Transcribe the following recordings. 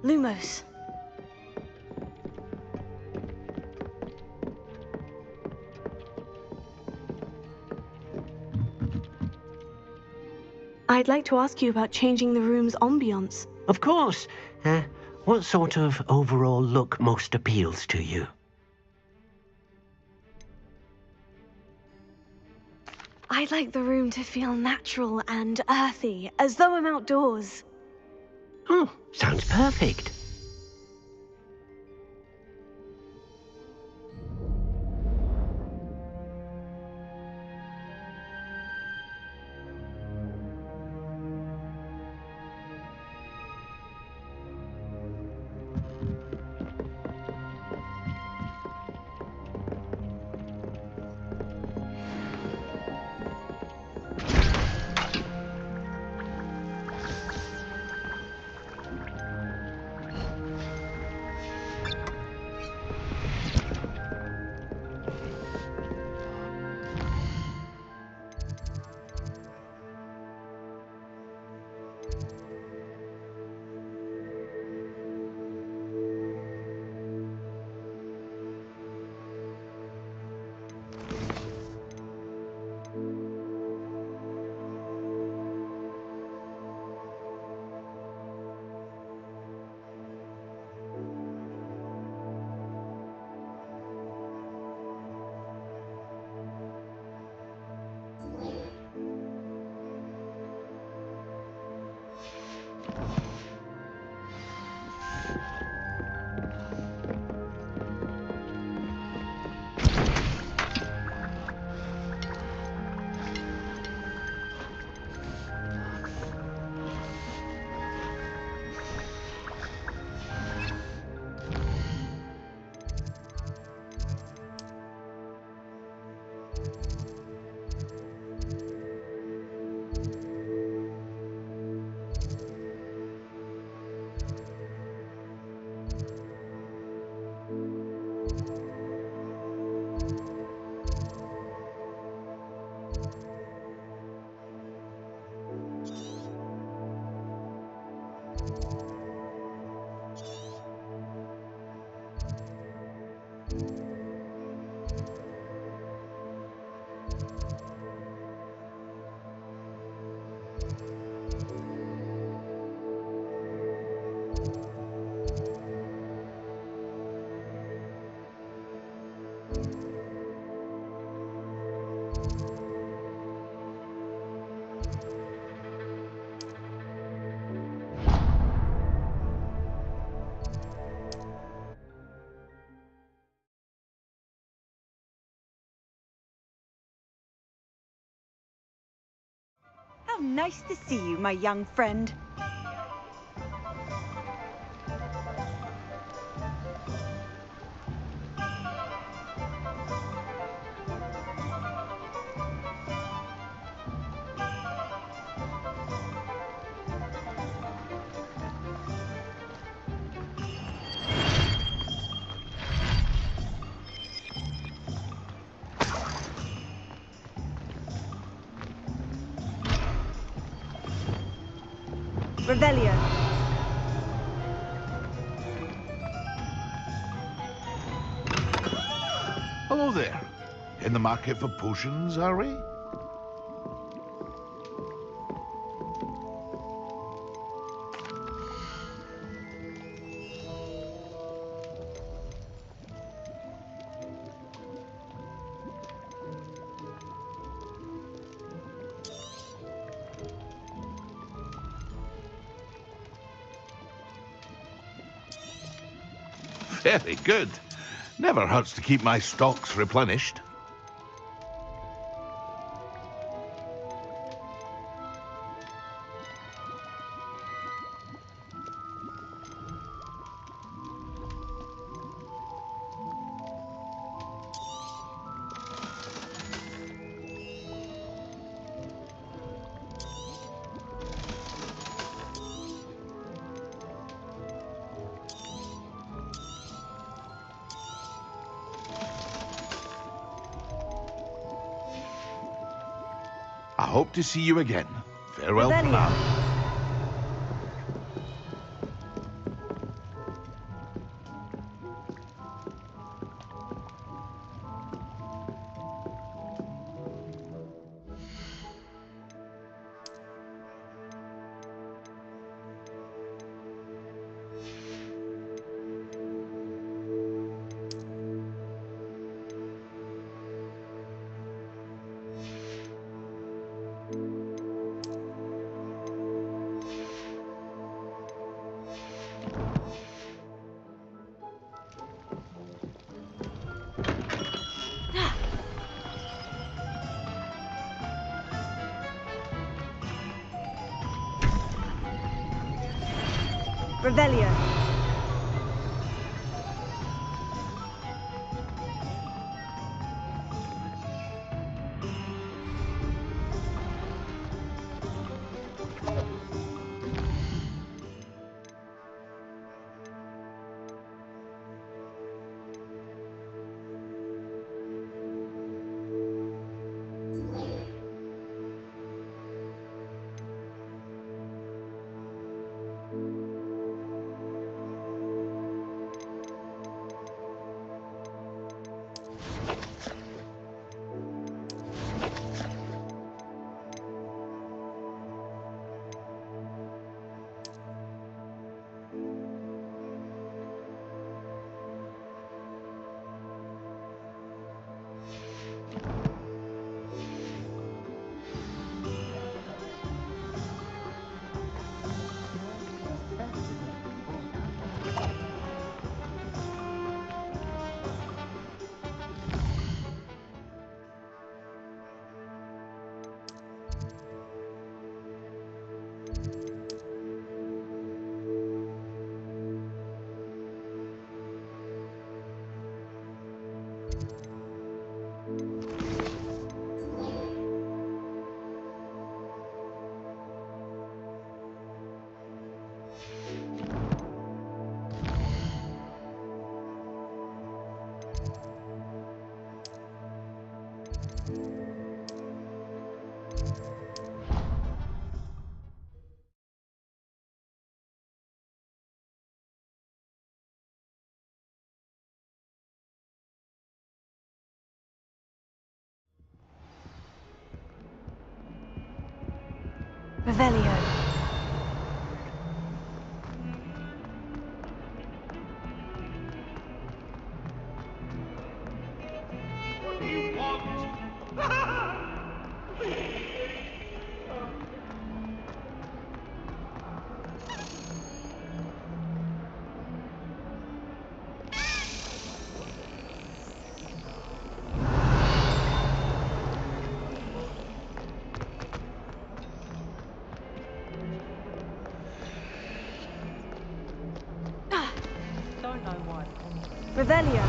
Lumos. I'd like to ask you about changing the room's ambiance. Of course. What sort of overall look most appeals to you? I'd like the room to feel natural and earthy, as though I'm outdoors. Oh, sounds perfect. How nice to see you, my young friend. Revelio. Hello there. In the market for potions, are we? Very good. Never hurts to keep my stocks replenished. I hope to see you again. Farewell for now. Revelio. Revelio. What do you want? Don't know why. Revelio.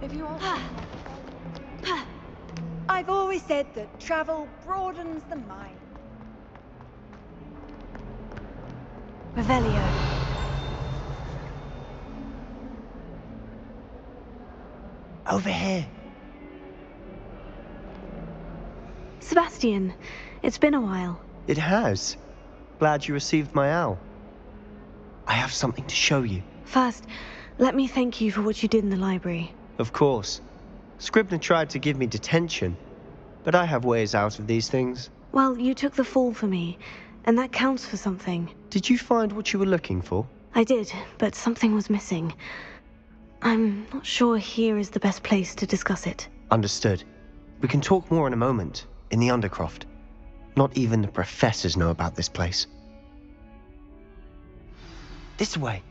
If you want. I've always said that travel broadens the mind. Revelio. Over here. Sebastian, it's been a while. It has. Glad you received my owl. I have something to show you. First, let me thank you for what you did in the library. Of course. Scribner tried to give me detention, but I have ways out of these things. Well, you took the fall for me, and that counts for something. Did you find what you were looking for? I did, but something was missing. I'm not sure here is the best place to discuss it. Understood. We can talk more in a moment, in the Undercroft. Not even the professors know about this place. This way.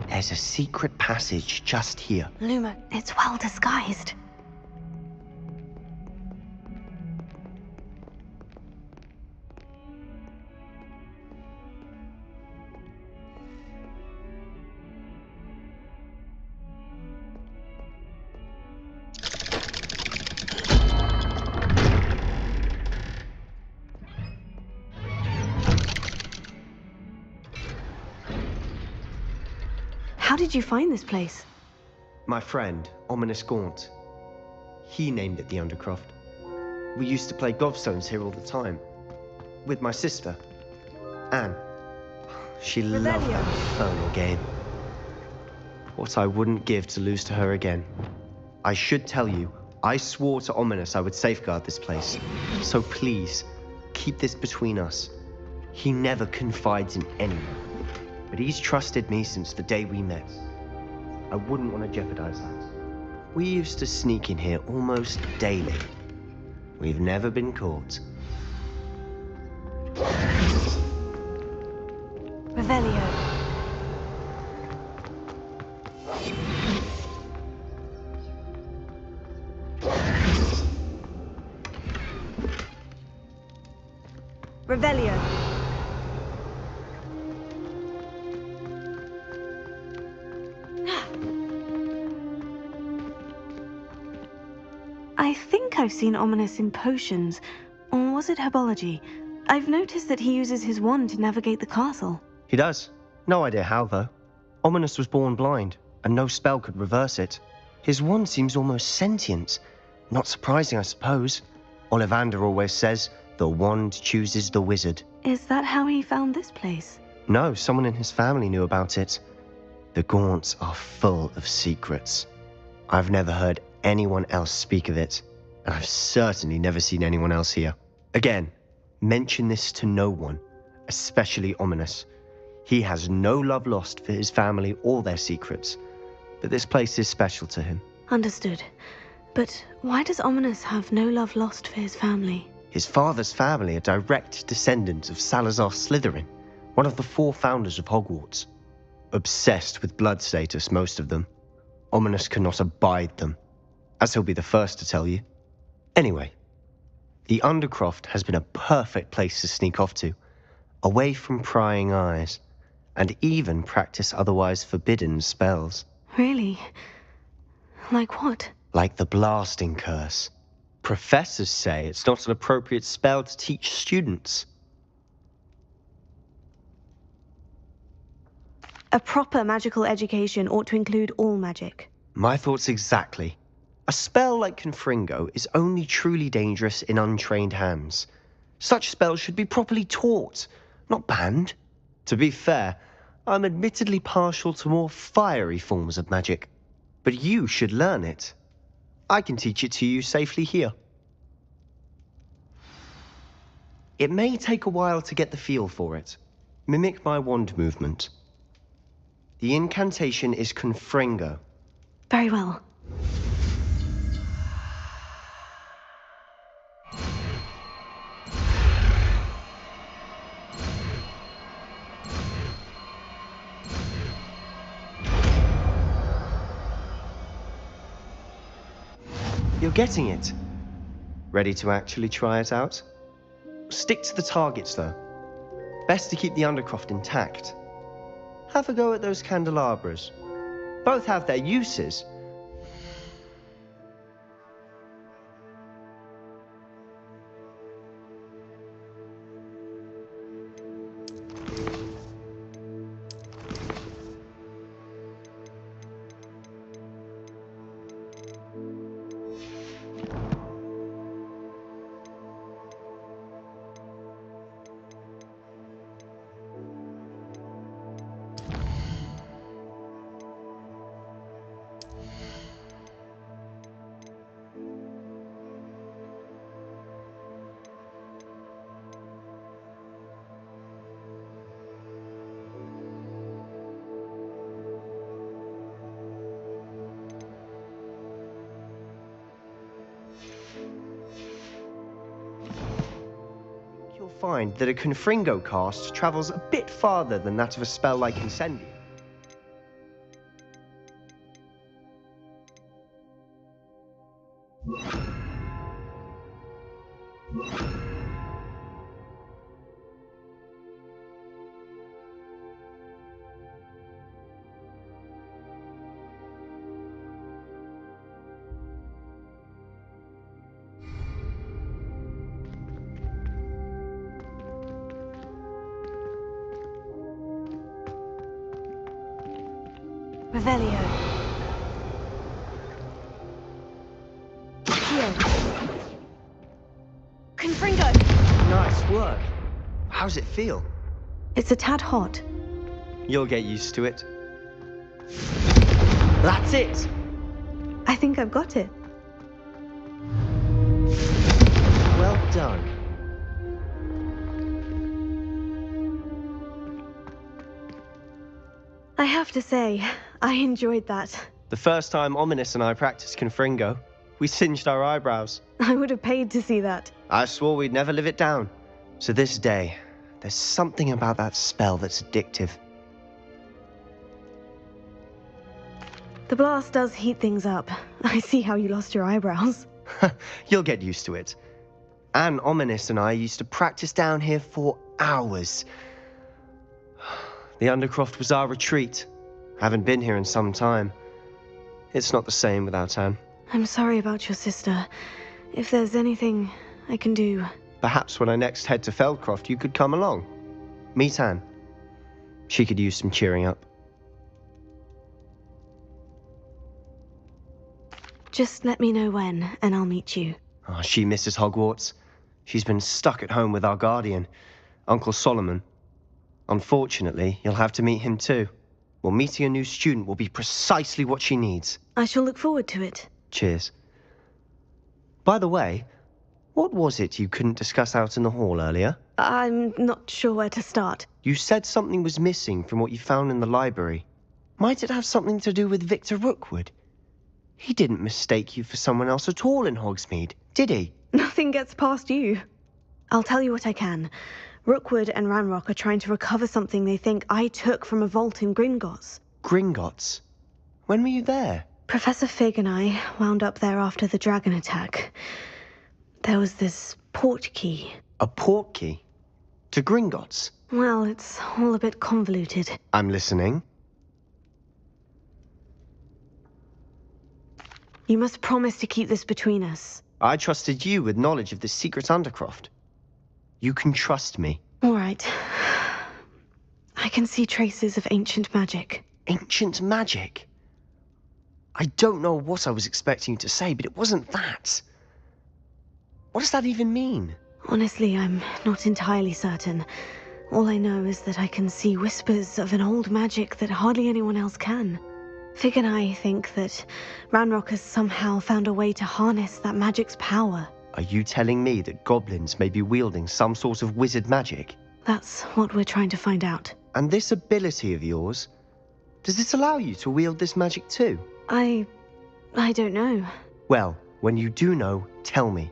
There's a secret passage just here. Luma, it's well disguised. How did you find this place? My friend, Ominous Gaunt. He named it the Undercroft. We used to play gobstones here all the time. With my sister, Anne. She loved that infernal game. What I wouldn't give to lose to her again. I should tell you, I swore to Ominous I would safeguard this place. So please, keep this between us. He never confides in anyone, but he's trusted me since the day we met. I wouldn't want to jeopardize that. We used to sneak in here almost daily. We've never been caught. Revelio. Revelio. I think I've seen Ominous in potions, or was it herbology? I've noticed that he uses his wand to navigate the castle. He does. No idea how, though. Ominous was born blind, and no spell could reverse it. His wand seems almost sentient. Not surprising, I suppose. Ollivander always says, the wand chooses the wizard. Is that how he found this place? No, someone in his family knew about it. The Gaunts are full of secrets. I've never heard anyone else speak of it, and I've certainly never seen anyone else here. Again, mention this to no one, especially Ominous. He has no love lost for his family or their secrets, but this place is special to him. Understood. But why does Ominous have no love lost for his family? His father's family are direct descendants of Salazar Slytherin, one of the 4 founders of Hogwarts. Obsessed with blood status, most of them. Ominous cannot abide them, as he'll be the first to tell you. Anyway, the Undercroft has been a perfect place to sneak off to, away from prying eyes, and even practice otherwise forbidden spells. Really? Like what? Like the blasting curse. Professors say it's not an appropriate spell to teach students. A proper magical education ought to include all magic. My thoughts exactly. A spell like Confringo is only truly dangerous in untrained hands. Such spells should be properly taught, not banned. To be fair, I'm admittedly partial to more fiery forms of magic. But you should learn it. I can teach it to you safely here. It may take a while to get the feel for it. Mimic my wand movement. The incantation is Confringo. Very well. You're getting it. Ready to actually try it out? Stick to the targets, though. Best to keep the Undercroft intact. Have a go at those candelabras. Both have their uses. You'll find that a Confringo cast travels a bit farther than that of a spell like Incendium. Revelio. Heal. Confringo! Nice work. How's it feel? It's a tad hot. You'll get used to it. That's it! I think I've got it. Well done. I have to say, I enjoyed that. The first time Ominous and I practiced Confringo, we singed our eyebrows. I would have paid to see that. I swore we'd never live it down. So this day, there's something about that spell that's addictive. The blast does heat things up. I see how you lost your eyebrows. You'll get used to it. And Ominous and I used to practice down here for hours. The Undercroft was our retreat. Haven't been here in some time. It's not the same without Anne. I'm sorry about your sister. If there's anything I can do... Perhaps when I next head to Feldcroft, you could come along. Meet Anne. She could use some cheering up. Just let me know when, and I'll meet you. Oh, she misses Hogwarts. She's been stuck at home with our guardian, Uncle Solomon. Unfortunately, you'll have to meet him too. Well, meeting a new student will be precisely what she needs. I shall look forward to it. Cheers. By the way, what was it you couldn't discuss out in the hall earlier? I'm not sure where to start. You said something was missing from what you found in the library. Might it have something to do with Victor Rookwood? He didn't mistake you for someone else at all in Hogsmeade, did he? Nothing gets past you. I'll tell you what I can. Rookwood and Ranrock are trying to recover something they think I took from a vault in Gringotts. Gringotts? When were you there? Professor Fig and I wound up there after the dragon attack. There was this port key. A port key? To Gringotts? Well, it's all a bit convoluted. I'm listening. You must promise to keep this between us. I trusted you with knowledge of the secret Undercroft. You can trust me. All right. I can see traces of ancient magic. Ancient magic? I don't know what I was expecting you to say, but it wasn't that. What does that even mean? Honestly, I'm not entirely certain. All I know is that I can see whispers of an old magic that hardly anyone else can. Fig and I think that Ranrock has somehow found a way to harness that magic's power. Are you telling me that goblins may be wielding some sort of wizard magic? That's what we're trying to find out. And this ability of yours, does it allow you to wield this magic too? I don't know. Well, when you do know, tell me.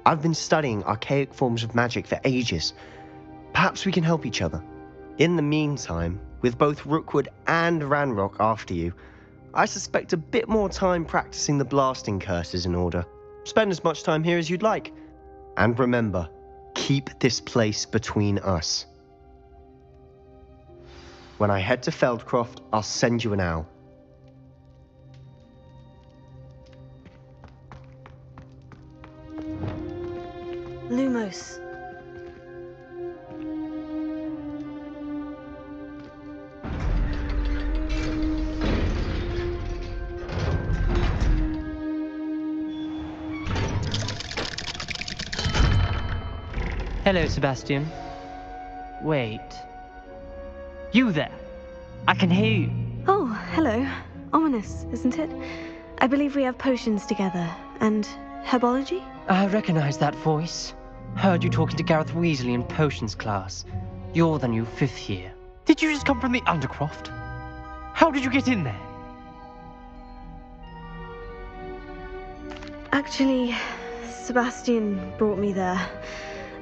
I've been studying archaic forms of magic for ages. Perhaps we can help each other. In the meantime, with both Rookwood and Ranrock after you, I suspect a bit more time practicing the blasting curse is in order. Spend as much time here as you'd like. And remember, keep this place between us. When I head to Feldcroft, I'll send you an owl. Lumos. Hello, Sebastian. Wait. You there? I can hear you. Oh, hello. Ominous, isn't it? I believe we have potions together. And herbology? I recognize that voice. Heard you talking to Gareth Weasley in potions class. You're the new 5th year. Did you just come from the Undercroft? How did you get in there? Actually, Sebastian brought me there.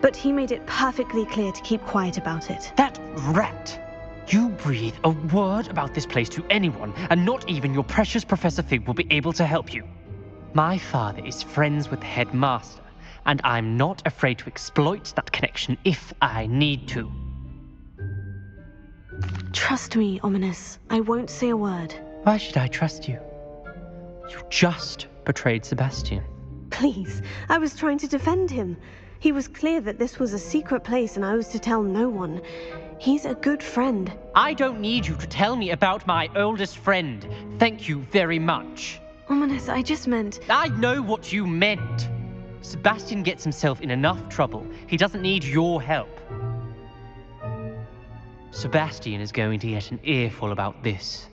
But he made it perfectly clear to keep quiet about it. That rat! You breathe a word about this place to anyone, and not even your precious Professor Fig will be able to help you. My father is friends with the headmaster, and I'm not afraid to exploit that connection if I need to. Trust me, Ominous. I won't say a word. Why should I trust you? You just betrayed Sebastian. Please, I was trying to defend him. He was clear that this was a secret place and I was to tell no one. He's a good friend. I don't need you to tell me about my oldest friend. Thank you very much. Ominous, I just meant... I know what you meant. Sebastian gets himself in enough trouble. He doesn't need your help. Sebastian is going to get an earful about this.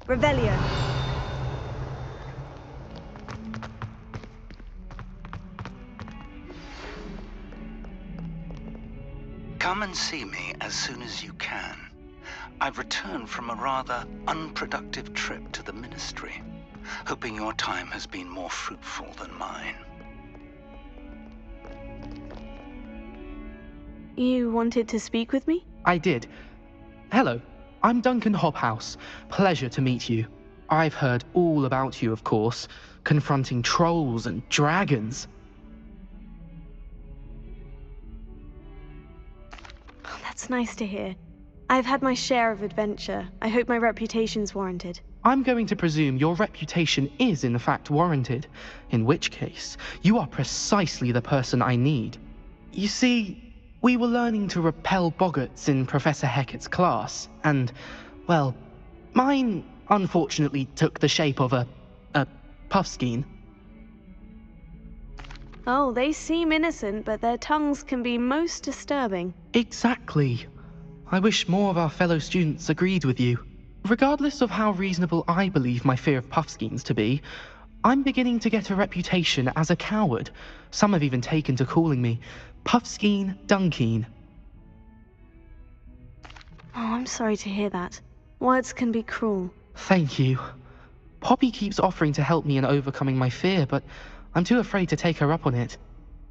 Revelio. Come and see me as soon as you can. I've returned from a rather unproductive trip to the Ministry, hoping your time has been more fruitful than mine. You wanted to speak with me? I did. Hello, I'm Duncan Hobhouse. Pleasure to meet you. I've heard all about you, of course, confronting trolls and dragons. Oh, that's nice to hear. I've had my share of adventure. I hope my reputation's warranted. I'm going to presume your reputation is in fact warranted, in which case, you are precisely the person I need. You see, we were learning to repel boggarts in Professor Hecat's class, and, well, mine unfortunately took the shape of a puffskein. Oh, they seem innocent, but their tongues can be most disturbing. Exactly. I wish more of our fellow students agreed with you. Regardless of how reasonable I believe my fear of puffskeins to be, I'm beginning to get a reputation as a coward. Some have even taken to calling me Puffskeen Dunkeen. Oh, I'm sorry to hear that. Words can be cruel. Thank you. Poppy keeps offering to help me in overcoming my fear, but I'm too afraid to take her up on it.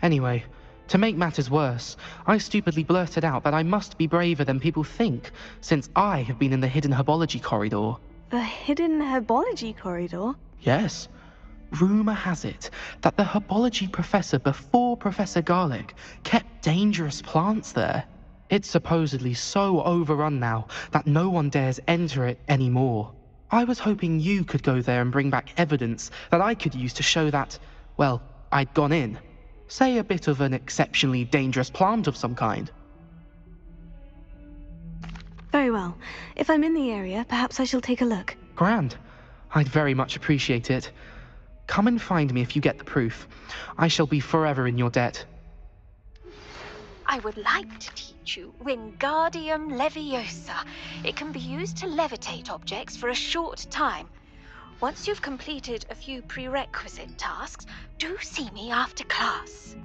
Anyway, to make matters worse, I stupidly blurted out that I must be braver than people think, since I have been in the hidden herbology corridor. The hidden herbology corridor? Yes. Rumor has it that the herbology professor before Professor Garlic kept dangerous plants there. It's supposedly so overrun now that no one dares enter it anymore. I was hoping you could go there and bring back evidence that I could use to show that, well, I'd gone in. Say a bit of an exceptionally dangerous plant of some kind. Very well. If I'm in the area, perhaps I shall take a look. Grand. I'd very much appreciate it. Come and find me if you get the proof. I shall be forever in your debt. I would like to teach you Wingardium Leviosa. It can be used to levitate objects for a short time. Once you've completed a few prerequisite tasks, do see me after class.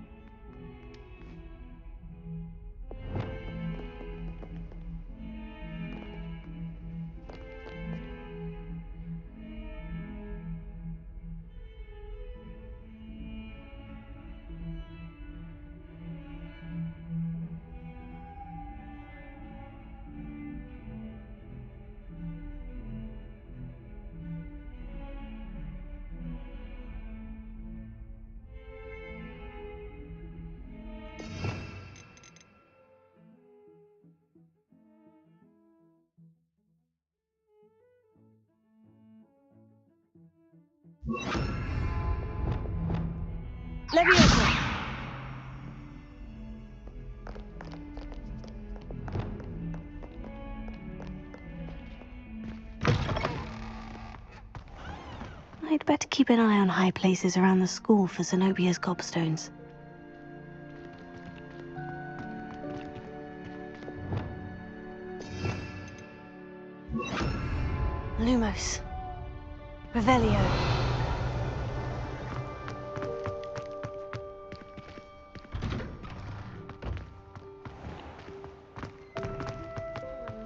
Leviosa. I'd better keep an eye on high places around the school for Zenobia's gobstones. Lumos. Revelio.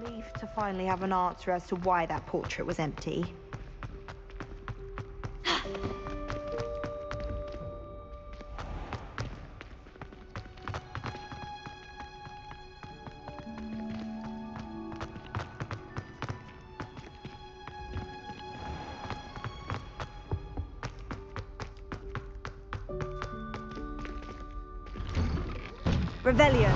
Relief to finally have an answer as to why that portrait was empty. Revelio.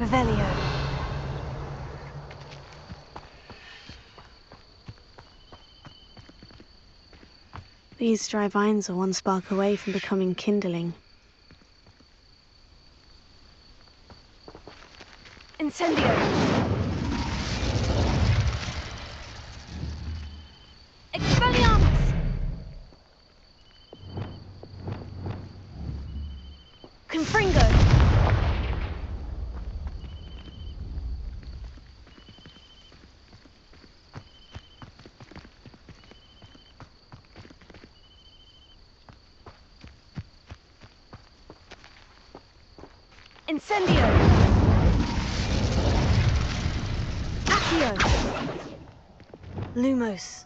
Revelio. These dry vines are one spark away from becoming kindling. Incendio! Expelliarmus! Confringo! Incendio! Accio! Lumos.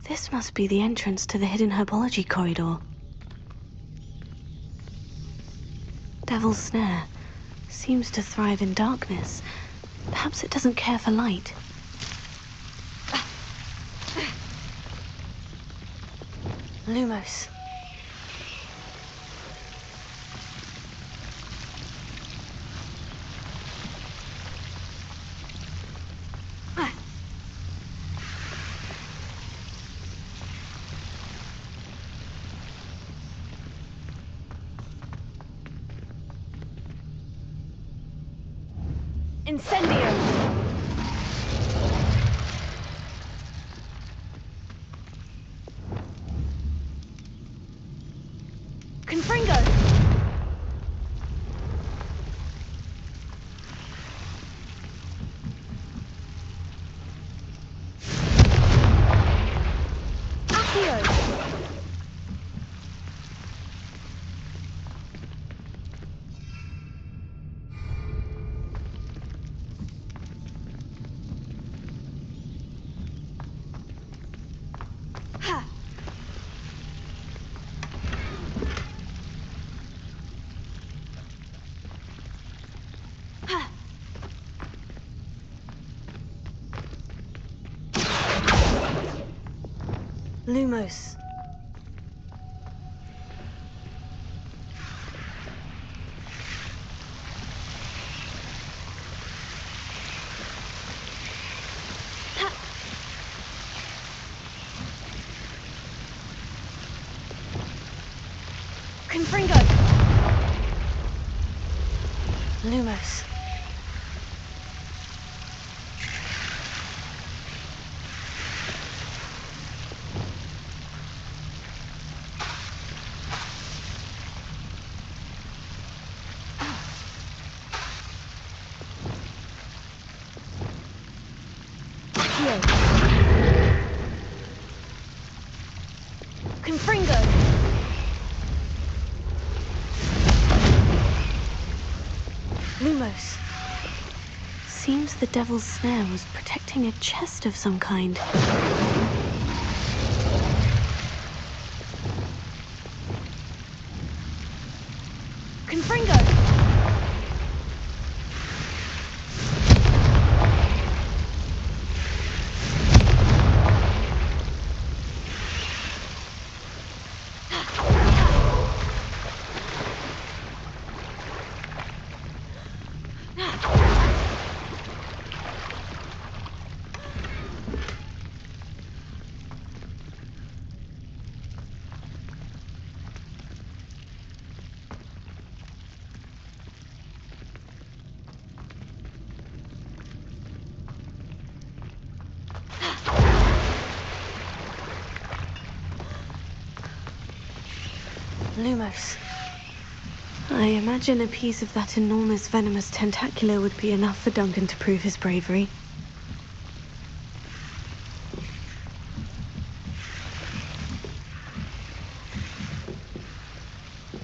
This must be the entrance to the hidden herbology corridor. Devil's Snare seems to thrive in darkness. Perhaps it doesn't care for light. Lumos. Incendio! Confringo! Accio! Ha! Ha! Lumos. Confringo! Lumos. Accio! Confringo! Lumos. Seems the Devil's Snare was protecting a chest of some kind. Confringo! Lumos. I imagine a piece of that enormous venomous tentacular would be enough for Duncan to prove his bravery.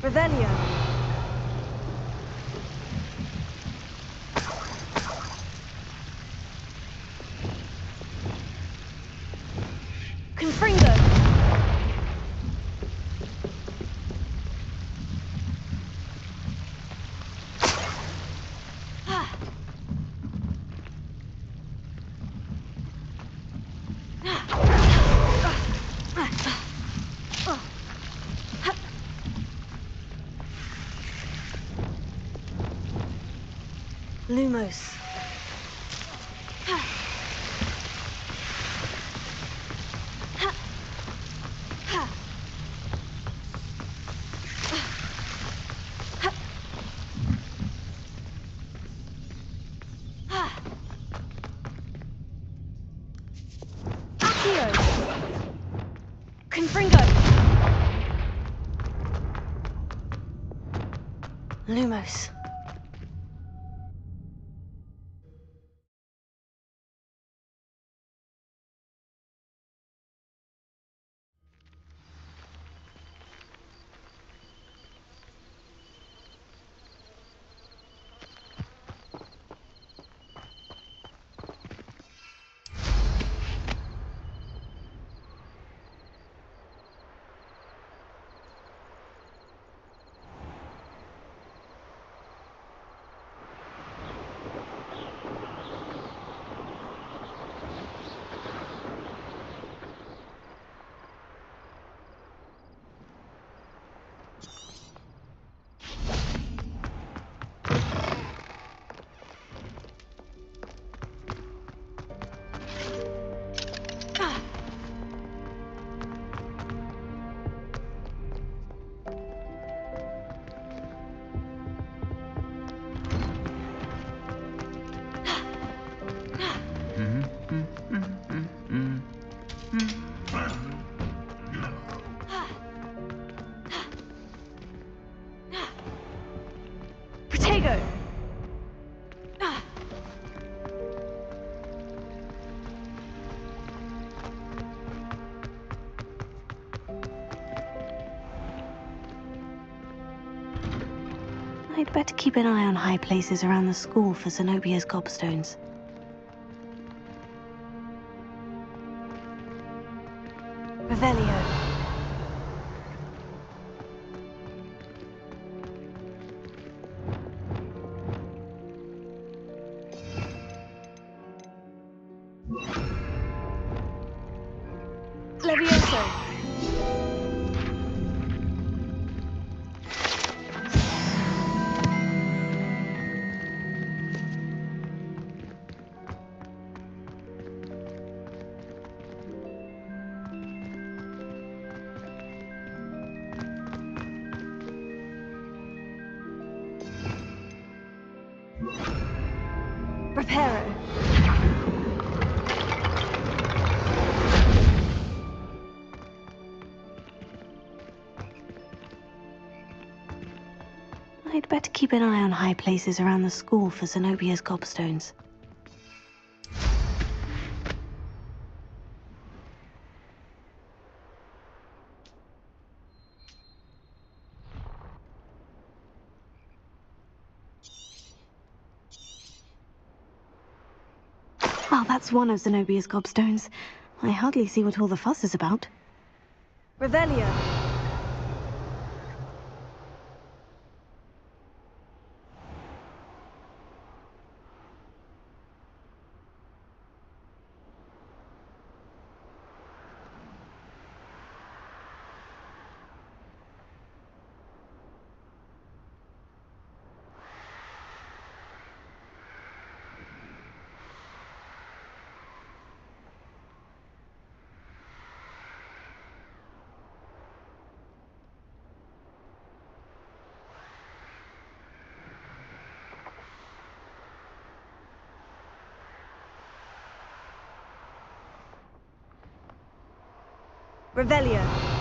Revelio. Confringo! Lumos. Lumos. I'd better keep an eye on high places around the school for Zenobia's gobstones. Revelio. Levioso. Reparo. I'd better keep an eye on high places around the school for Zenobia's gobstones. Well, that's one of Zenobia's gobstones. I hardly see what all the fuss is about. Revelio. Revelio.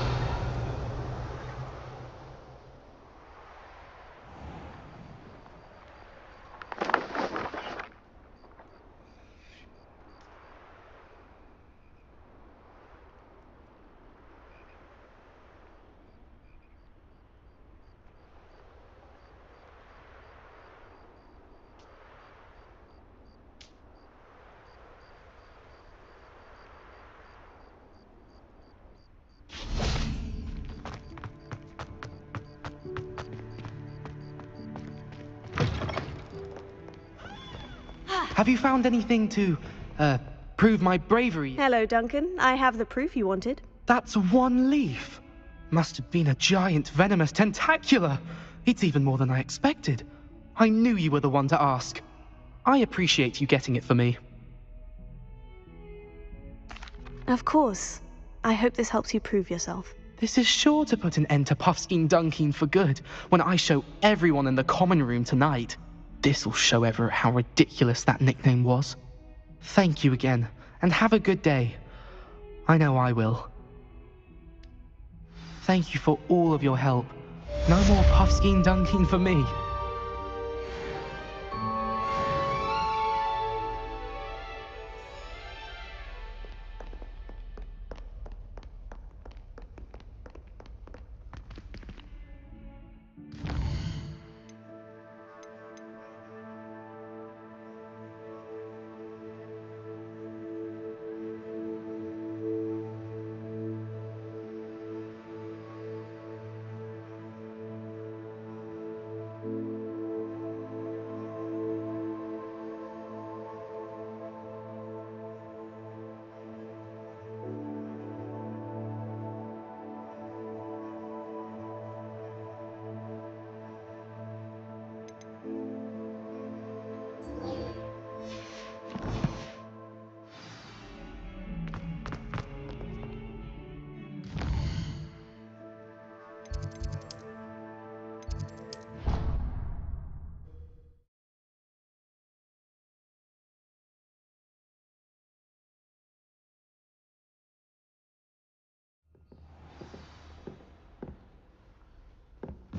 Have you found anything to, prove my bravery? Hello, Duncan. I have the proof you wanted. That's one leaf. Must have been a giant venomous tentacula. It's even more than I expected. I knew you were the one to ask. I appreciate you getting it for me. Of course. I hope this helps you prove yourself. This is sure to put an end to Puffskein Dunkeen for good when I show everyone in the common room tonight. This'll show Everett how ridiculous that nickname was. Thank you again, and have a good day. I know I will. Thank you for all of your help. No more Puffskein Dunkeen for me.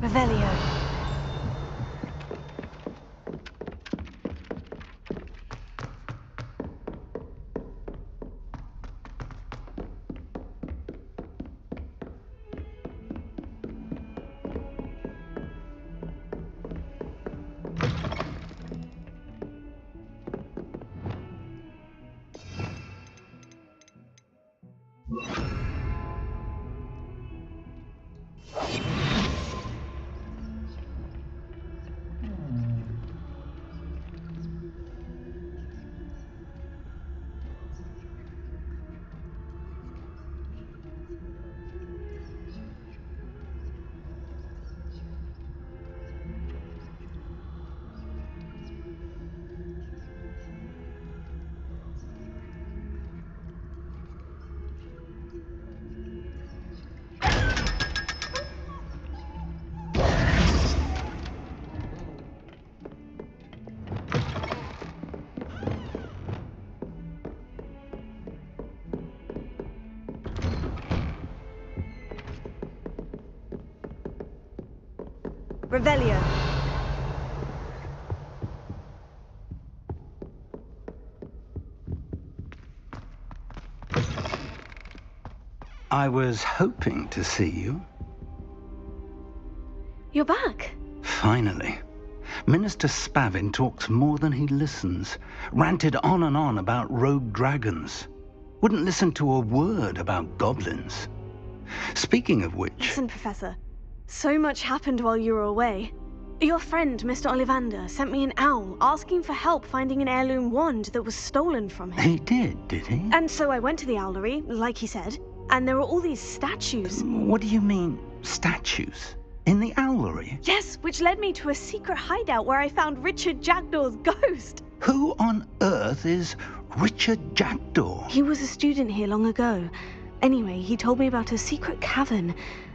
Revelio. Revelio. I was hoping to see you. You're back. Finally. Minister Spavin talks more than he listens. Ranted on and on about rogue dragons. Wouldn't listen to a word about goblins. Speaking of which... Listen, Professor. So much happened while you were away. Your friend, Mr. Ollivander, sent me an owl asking for help finding an heirloom wand that was stolen from him. He did he? And so I went to the owlery, like he said, and there were all these statues. What do you mean, statues? In the owlery? Yes, which led me to a secret hideout where I found Richard Jackdaw's ghost. Who on earth is Richard Jackdaw? He was a student here long ago. Anyway, he told me about a secret cavern.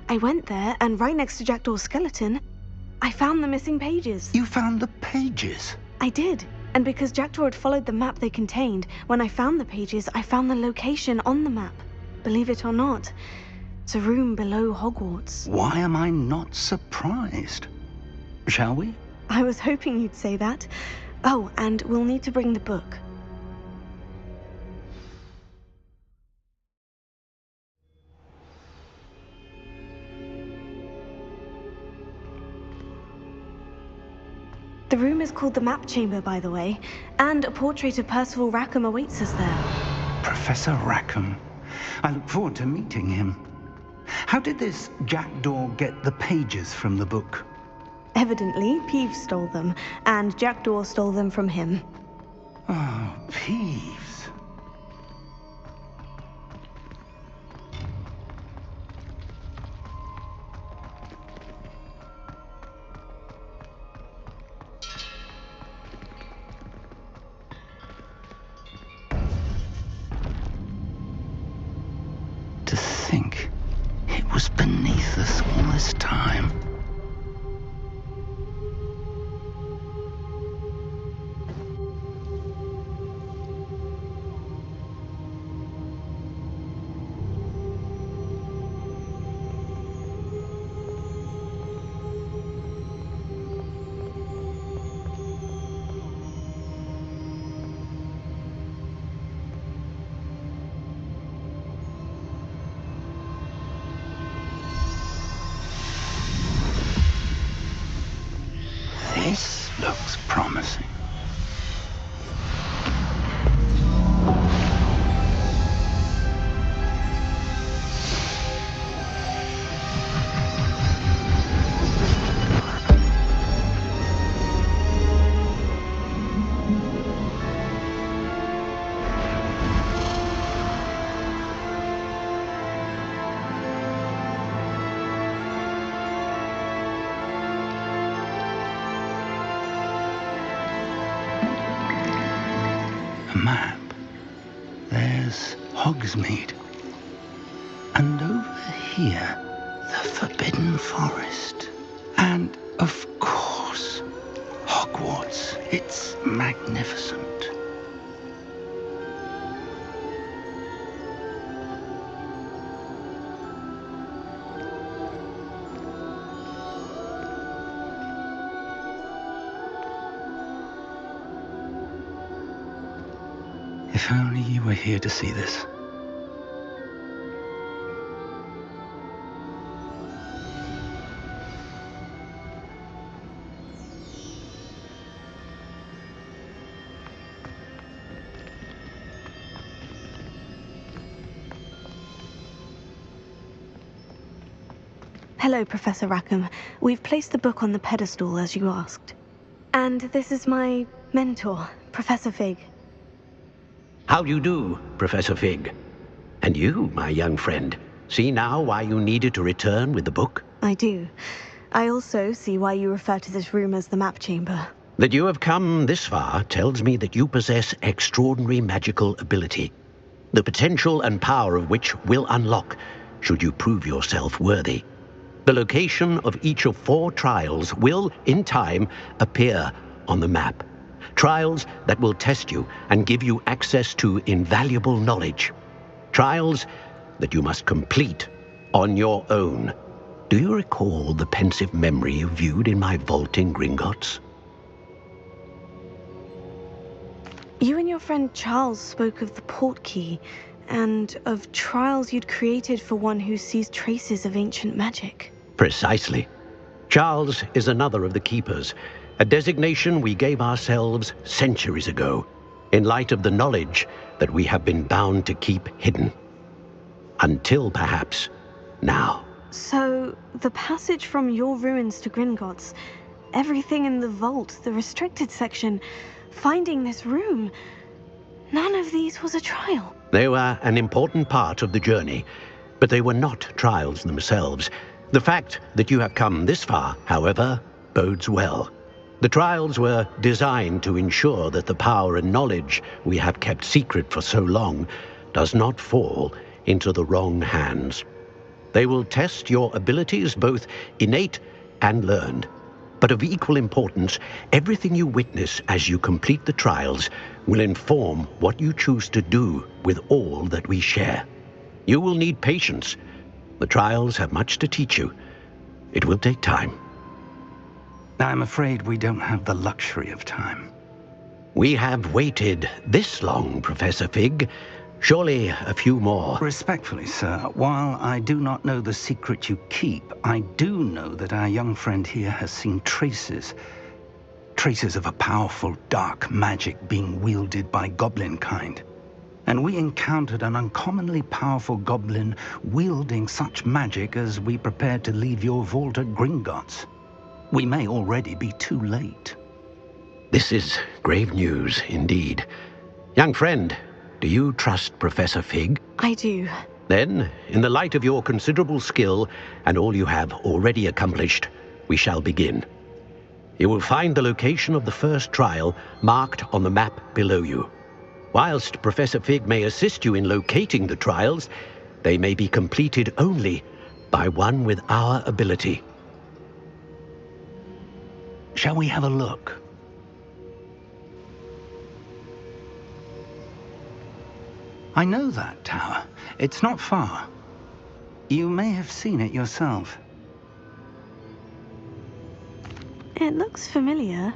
I went there, and right next to Jackdaw's skeleton, I found the missing pages. You found the pages? I did. And because Jackdaw had followed the map they contained, when I found the pages, I found the location on the map. Believe it or not, it's a room below Hogwarts. Why am I not surprised? Shall we? I was hoping you'd say that. Oh, and we'll need to bring the book. The room is called the Map Chamber, by the way, and a portrait of Percival Rackham awaits us there. Professor Rackham. I look forward to meeting him. How did this Jackdaw get the pages from the book? Evidently, Peeves stole them, and Jackdaw stole them from him. Oh, Peeves. think it was beneath us all this time? This looks promising. A map. There's Hogsmeade. And over here, the Forbidden Forest. And, of course, Hogwarts. It's magnificent. If only you were here to see this. Hello, Professor Rackham. We've placed the book on the pedestal as you asked. And this is my mentor, Professor Fig. How do you do, Professor Fig? And you, my young friend, see now why you needed to return with the book? I do. I also see why you refer to this room as the map chamber. That you have come this far tells me that you possess extraordinary magical ability, the potential and power of which will unlock should you prove yourself worthy. The location of each of 4 trials will, in time, appear on the map. Trials that will test you and give you access to invaluable knowledge. Trials that you must complete on your own. Do you recall the pensive memory you viewed in my vault in Gringotts? You and your friend Charles spoke of the portkey, and of trials you'd created for one who sees traces of ancient magic. Precisely. Charles is another of the Keepers, a designation we gave ourselves centuries ago, in light of the knowledge that we have been bound to keep hidden. Until, perhaps, now. So, the passage from your ruins to Gringotts, everything in the vault, the restricted section, finding this room, none of these was a trial. They were an important part of the journey, but they were not trials themselves. The fact that you have come this far, however, bodes well. The trials were designed to ensure that the power and knowledge we have kept secret for so long does not fall into the wrong hands. They will test your abilities, both innate and learned. But of equal importance, everything you witness as you complete the trials will inform what you choose to do with all that we share. You will need patience. The trials have much to teach you. It will take time. I'm afraid we don't have the luxury of time. We have waited this long, Professor Fig. Surely a few more. Respectfully, sir, while I do not know the secret you keep, I do know that our young friend here has seen traces of a powerful dark magic being wielded by goblin kind. And we encountered an uncommonly powerful goblin wielding such magic as we prepared to leave your vault at Gringotts. We may already be too late. This is grave news indeed. Young friend, do you trust Professor Fig? I do. Then, in the light of your considerable skill and all you have already accomplished, we shall begin. You will find the location of the first trial marked on the map below you. Whilst Professor Fig may assist you in locating the trials, They may be completed only by one with our ability. Shall we have a look? I know that tower. It's not far. You may have seen it yourself. It looks familiar.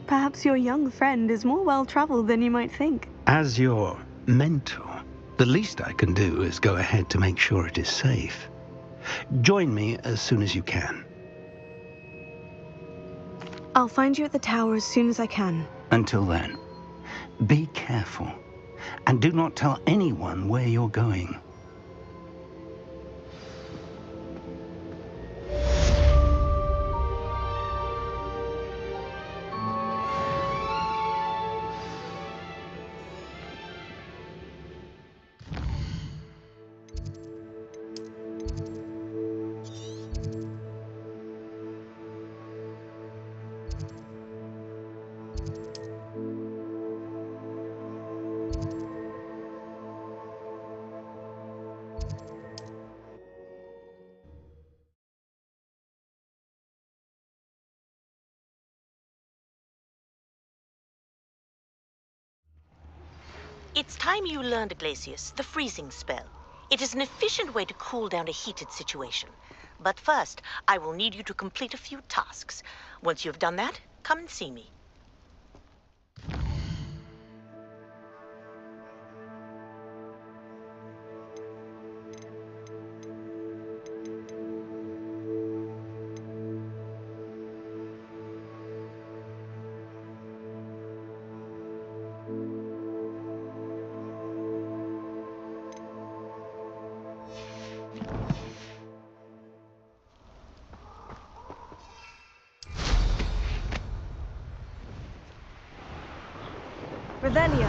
Perhaps your young friend is more well-traveled than you might think. As your mentor, the least I can do is go ahead to make sure it is safe. Join me as soon as you can. I'll find you at the tower as soon as I can. Until then, be careful, and do not tell anyone where you're going. It's time you learned, Glacius, the freezing spell. It is an efficient way to cool down a heated situation. But first, I will need you to complete a few tasks. Once you've done that, come and see me. Revelio.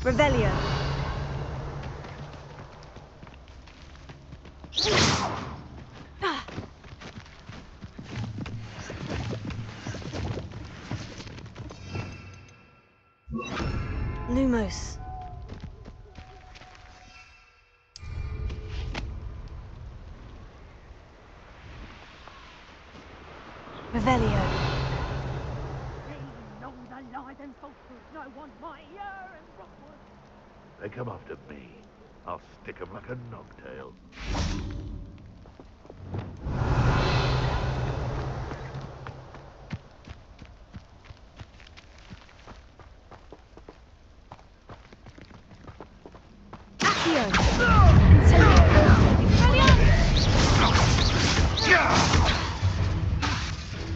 Revelio. Lumos. Revelio. They come after me. I'll stick 'em like a knocktail.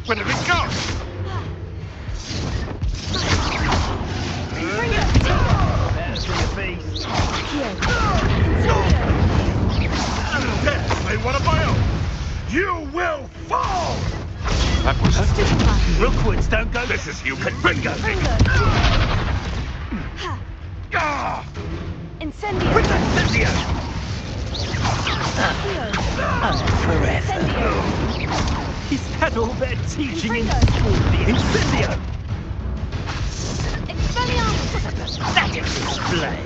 Where did it go? They want a bio! You will fall! That was Rookwoods don't go. This is human bingo! Incendio. With Incendio! Forever. Is that all they're teaching in school? The Incendio! That is display!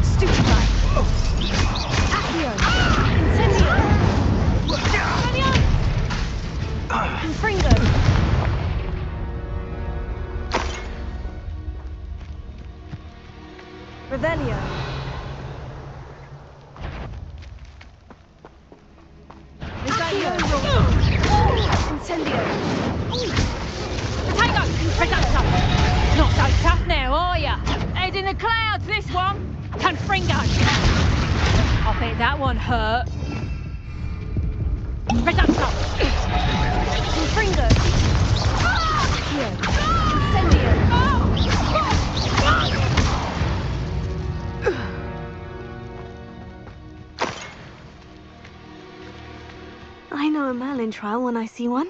Stupefy. Accio. Incendio. Confringo. Revelio. Incendio. Potato! Potato! Not so tough now, are ya? Head in the clouds, this one! Confringo! I bet that one hurt. Potato! Confringo. trial when I see one.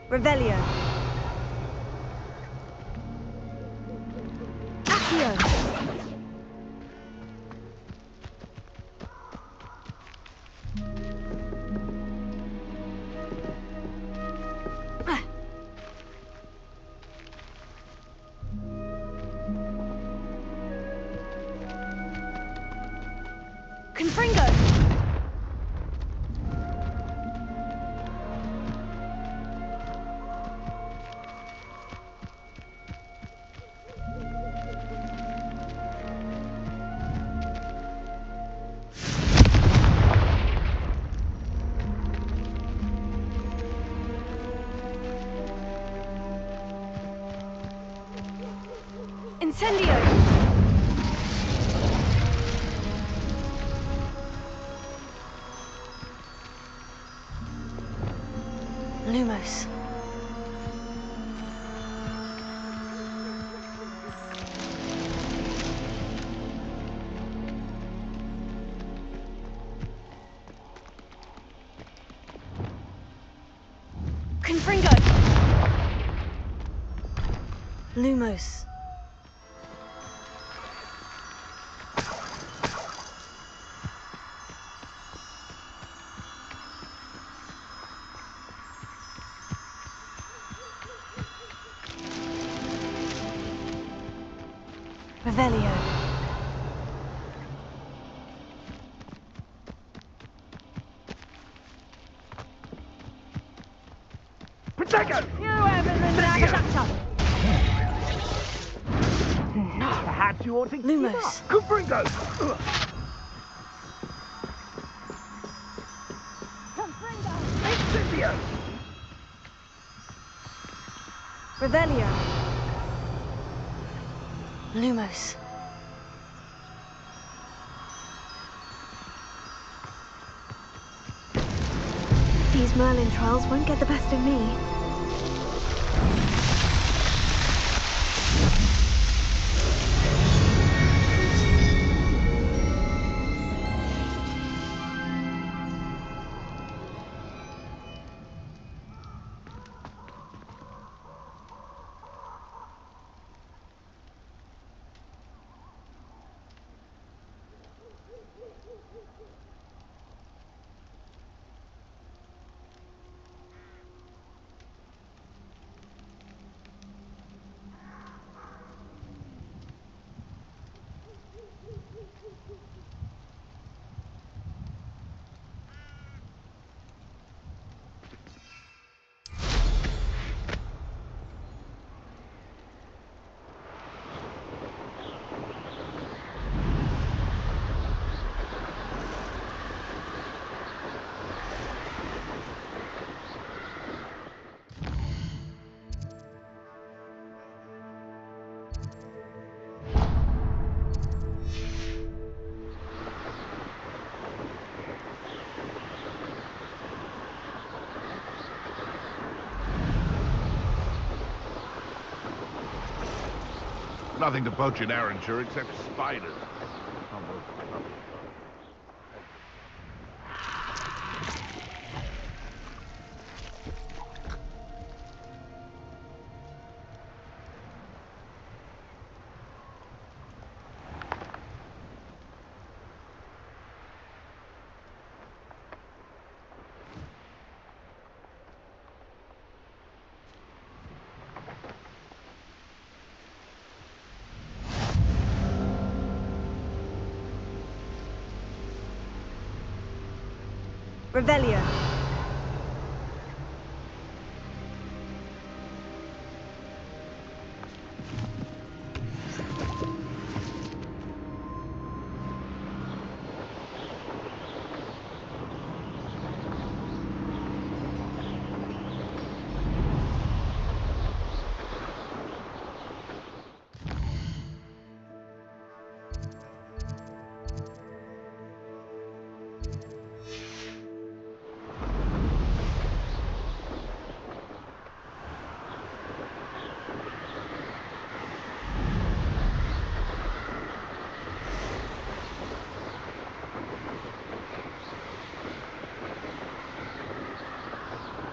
Revelio. Accio. Confringo. Incendio! Lumos. Confringo! Lumos. Revelio. Protego! Perhaps you ought to Lumos. Confringo! Incendio! Revelio. Lumos. These Merlin trials won't get the best of me. Nothing to poach in Arranger except spiders. Revelio.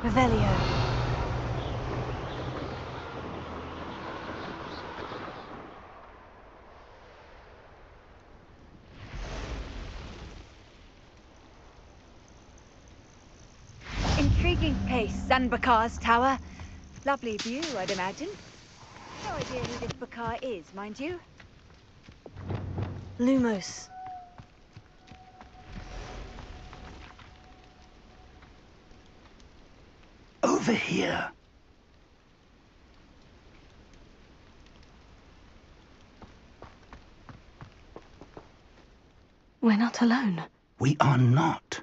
Revelio. Intriguing place, Zanbakar's tower. Lovely view, I'd imagine. No idea who this Bakar is, mind you. Lumos. Over here. We're not alone. We are not.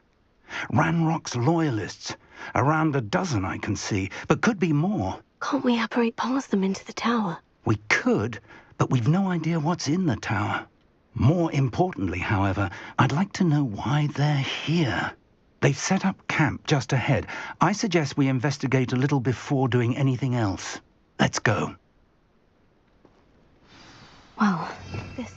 Ranrock's loyalists. Around a dozen I can see, but could be more. Can't we apparate past them into the tower? We could, but we've no idea what's in the tower. More importantly, however, I'd like to know why they're here. They've set up camp just ahead. I suggest we investigate a little before doing anything else. Let's go. Well, this is...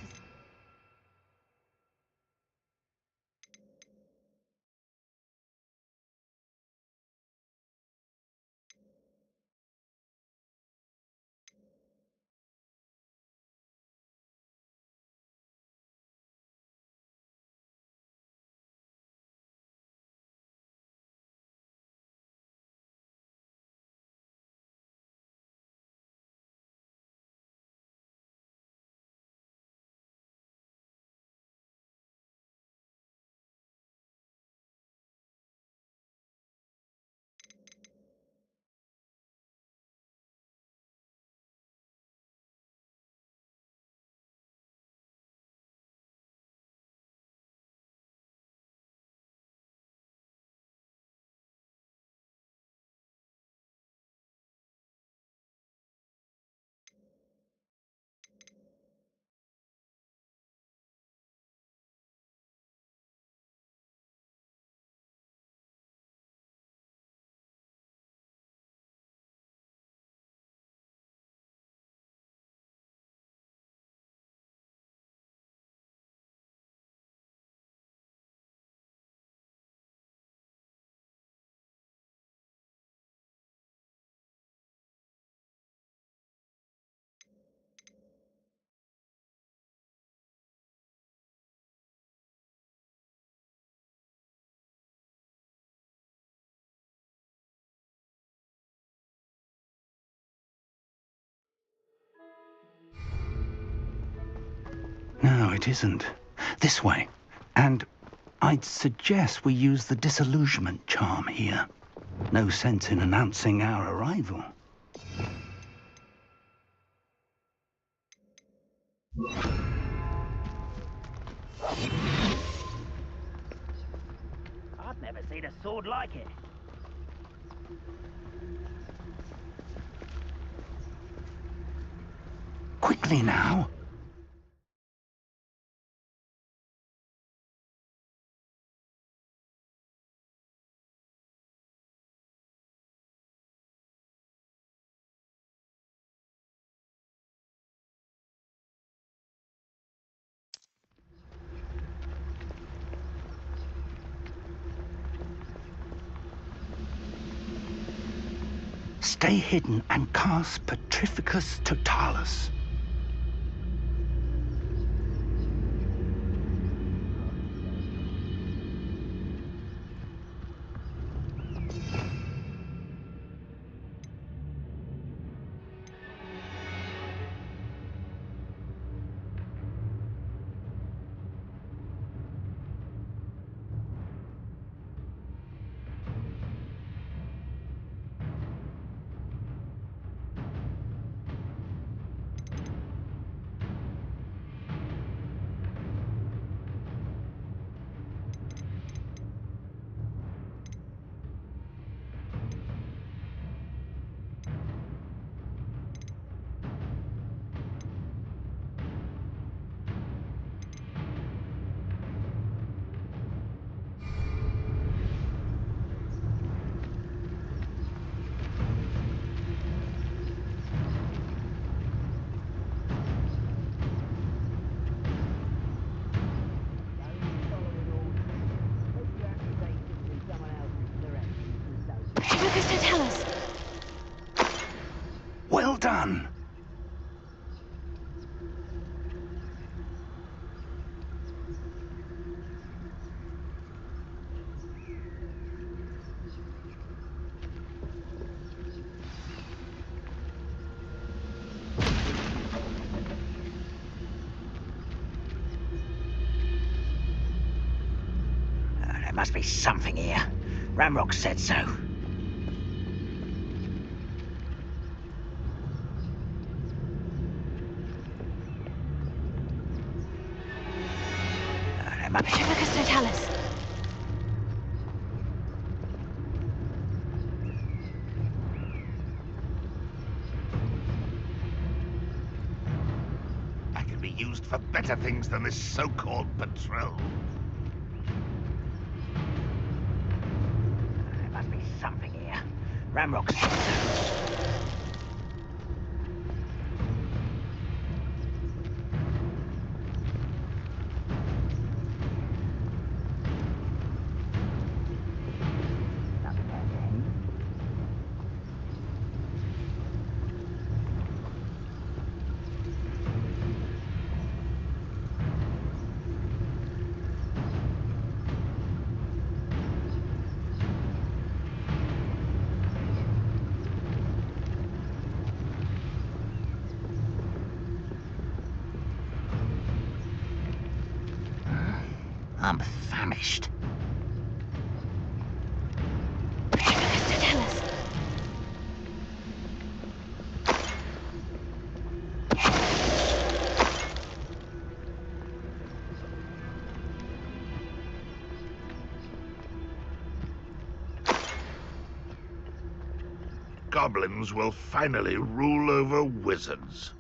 No, it isn't. This way. And I'd suggest we use the disillusionment charm here. No sense in announcing our arrival. I've never seen a sword like it. Quickly now. Stay hidden and cast Petrificus Totalis. Marcus, don't tell us. Well done. There must be something here. Ramrock said so. Marcus, don't tell us. I can be used for better things than this so-called patrol. There must be something here. Ramrock said so. I'm famished. Marcus, don't tell us. Goblins will finally rule over wizards.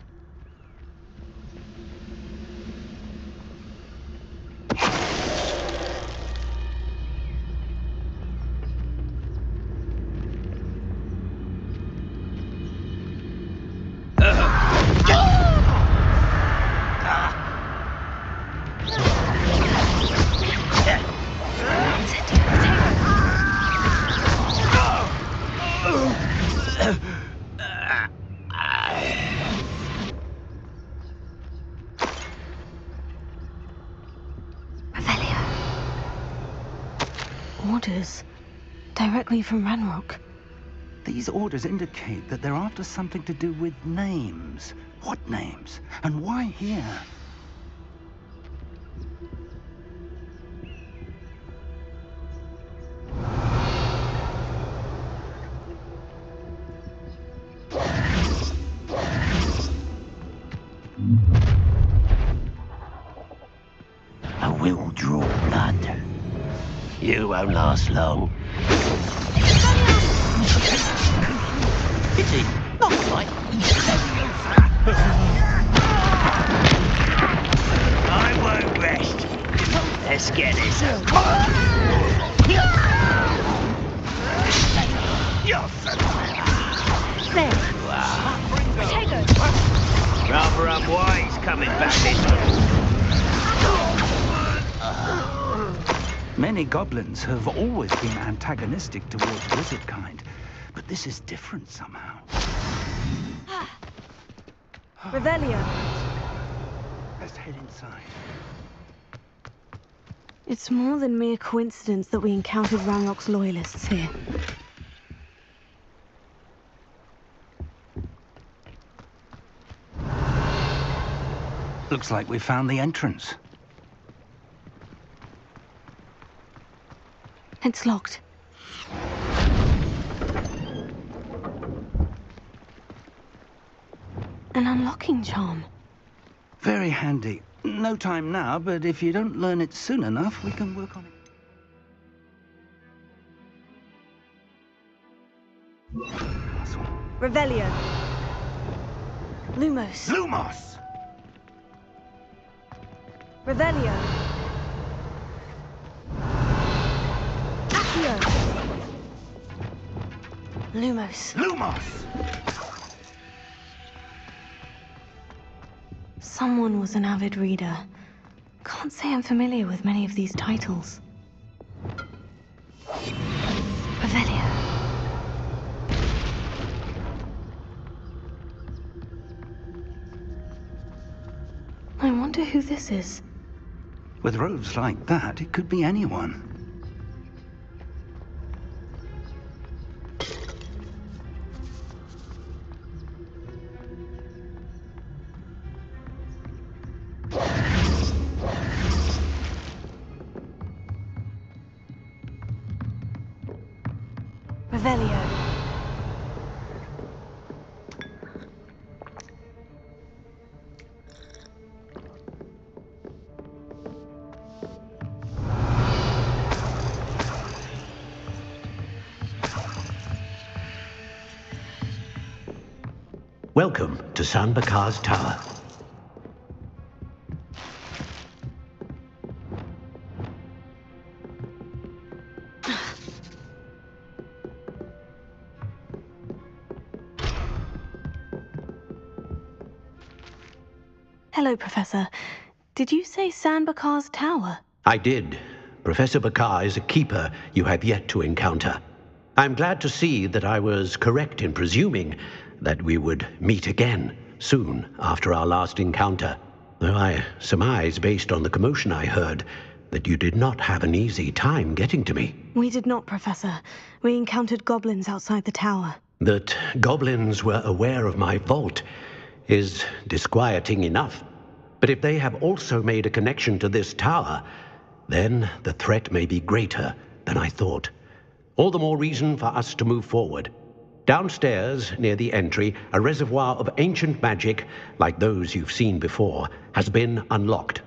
Orders. Directly from Ranrock. These orders indicate that they're after something to do with names. What names? And why here? I will draw blood. You won't last long. Pity, not quite. I won't rest. Let's get this over. You're There. wow. Potato. Rather unwise coming back this way. Many goblins have always been antagonistic towards wizard kind, but this is different somehow. Revelio. Let's head inside. It's more than mere coincidence that we encountered Ranrock's loyalists here. Looks like we found the entrance. It's locked. An unlocking charm. Very handy. No time now, but if you don't learn it soon enough, we can work on it. Revelio. Lumos. Lumos! Revelio. Accio. Lumos. Lumos! Someone was an avid reader. Can't say I'm familiar with many of these titles. Revelio. wonder who this is. With robes like that, it could be anyone. Revelio. Welcome to San Bakar's Tower. Hello, Professor. Did you say San Bakar's Tower? I did. Professor Bakar is a keeper you have yet to encounter. I'm glad to see that I was correct in presuming that we would meet again soon after our last encounter, though I surmise, based on the commotion I heard, that you did not have an easy time getting to me. We did not, Professor. We encountered goblins outside the tower. That goblins were aware of my vault is disquieting enough. But if they have also made a connection to this tower, then the threat may be greater than I thought. All the more reason for us to move forward. Downstairs, near the entry, a reservoir of ancient magic, like those you've seen before, has been unlocked.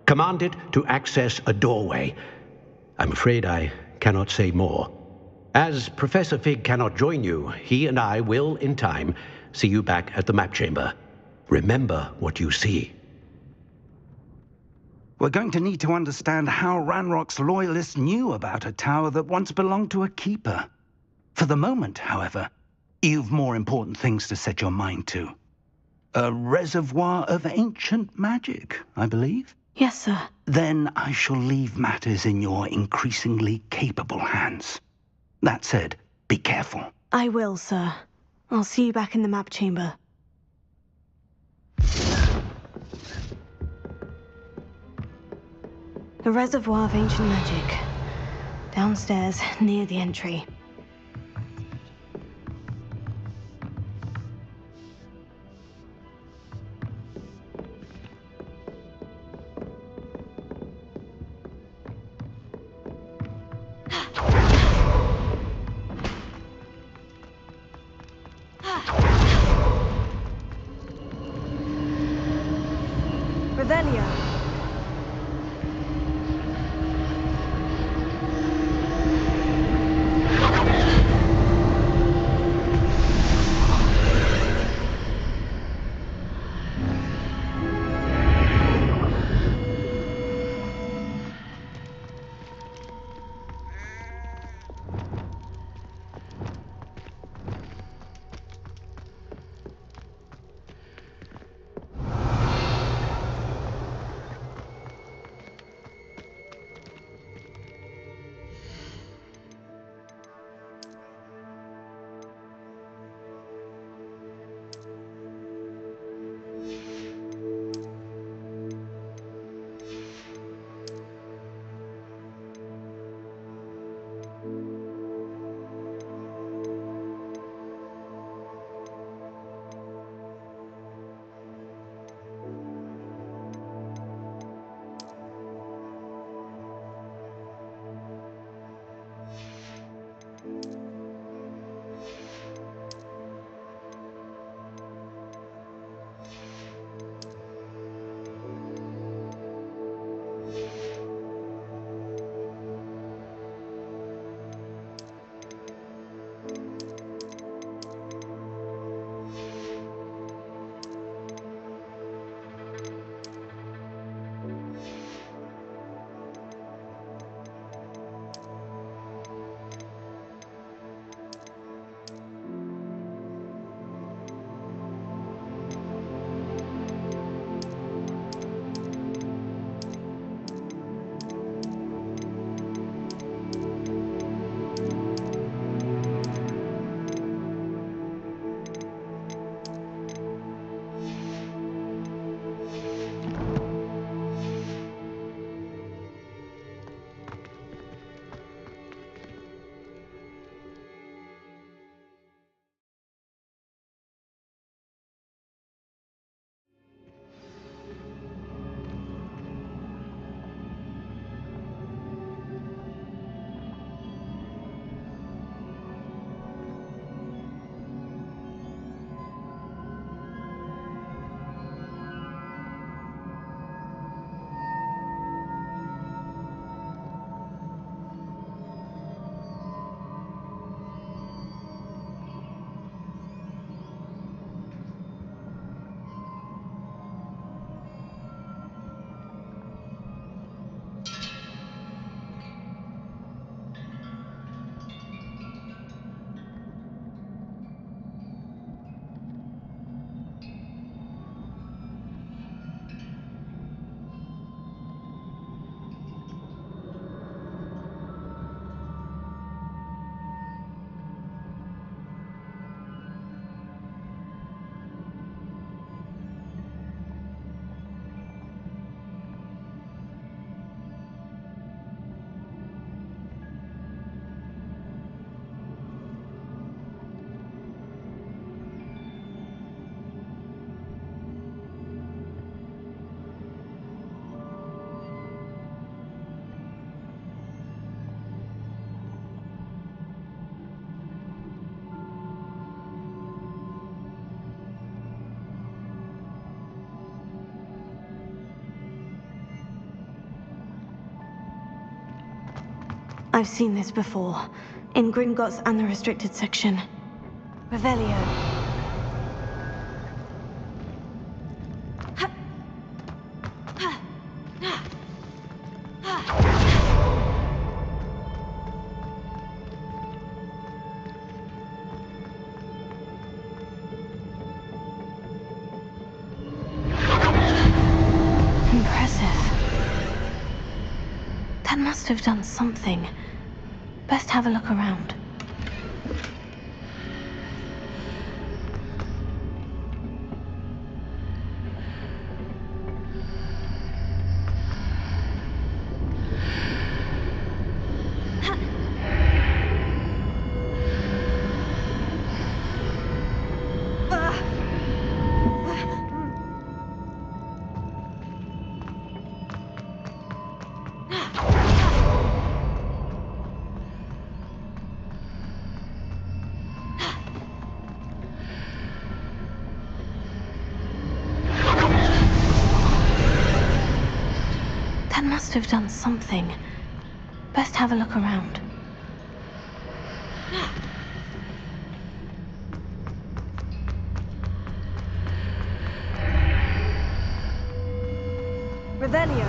Command it to access a doorway. I'm afraid I cannot say more. As Professor Fig cannot join you, he and I will, in time, see you back at the map chamber. Remember what you see. We're going to need to understand how Ranrock's loyalists knew about a tower that once belonged to a keeper. For the moment, however, you've more important things to set your mind to. A reservoir of ancient magic, I believe? Yes, sir. Then I shall leave matters in your increasingly capable hands. That said, be careful. I will, sir. I'll see you back in the map chamber. A reservoir of ancient magic. Downstairs, near the entry. Revelio. I've seen this before. In Gringotts and the restricted section. Revelio. That must have done something. Best have a look around. That must have done something. Best have a look around. Revelio.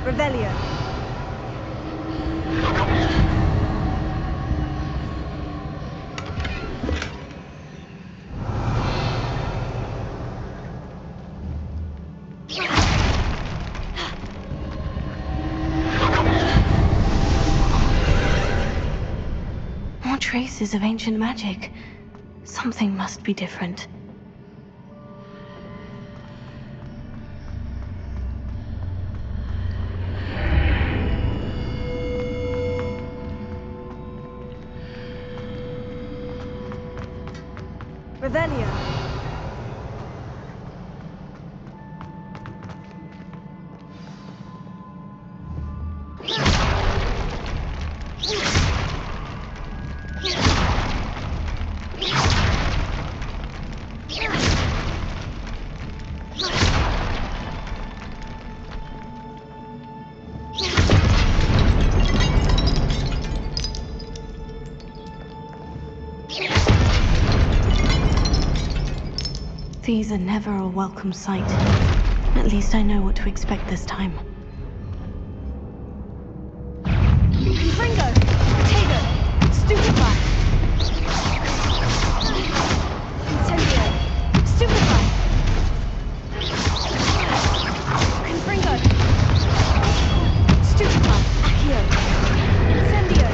Revelio. More traces of ancient magic. Something must be different. Revelio. These are never a welcome sight. At least I know what to expect this time. Confringo! Potato! Stupefy! Incendio! Stupefy! Confringo! Stupefy! Accio! Incendio!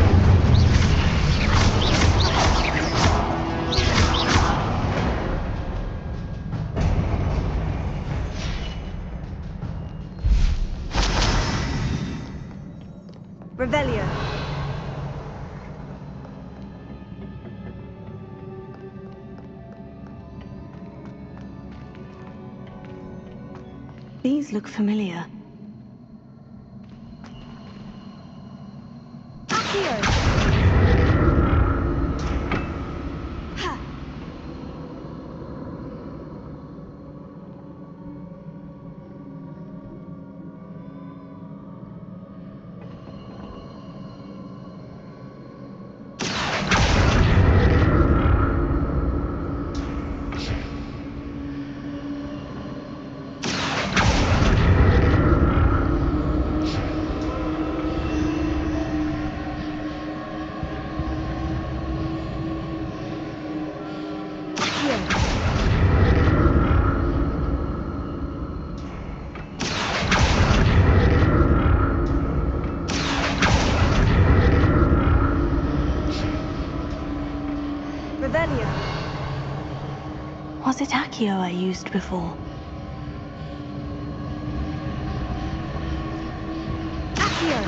Revelio. These look familiar. Accio! Was it Accio I used before? Accio!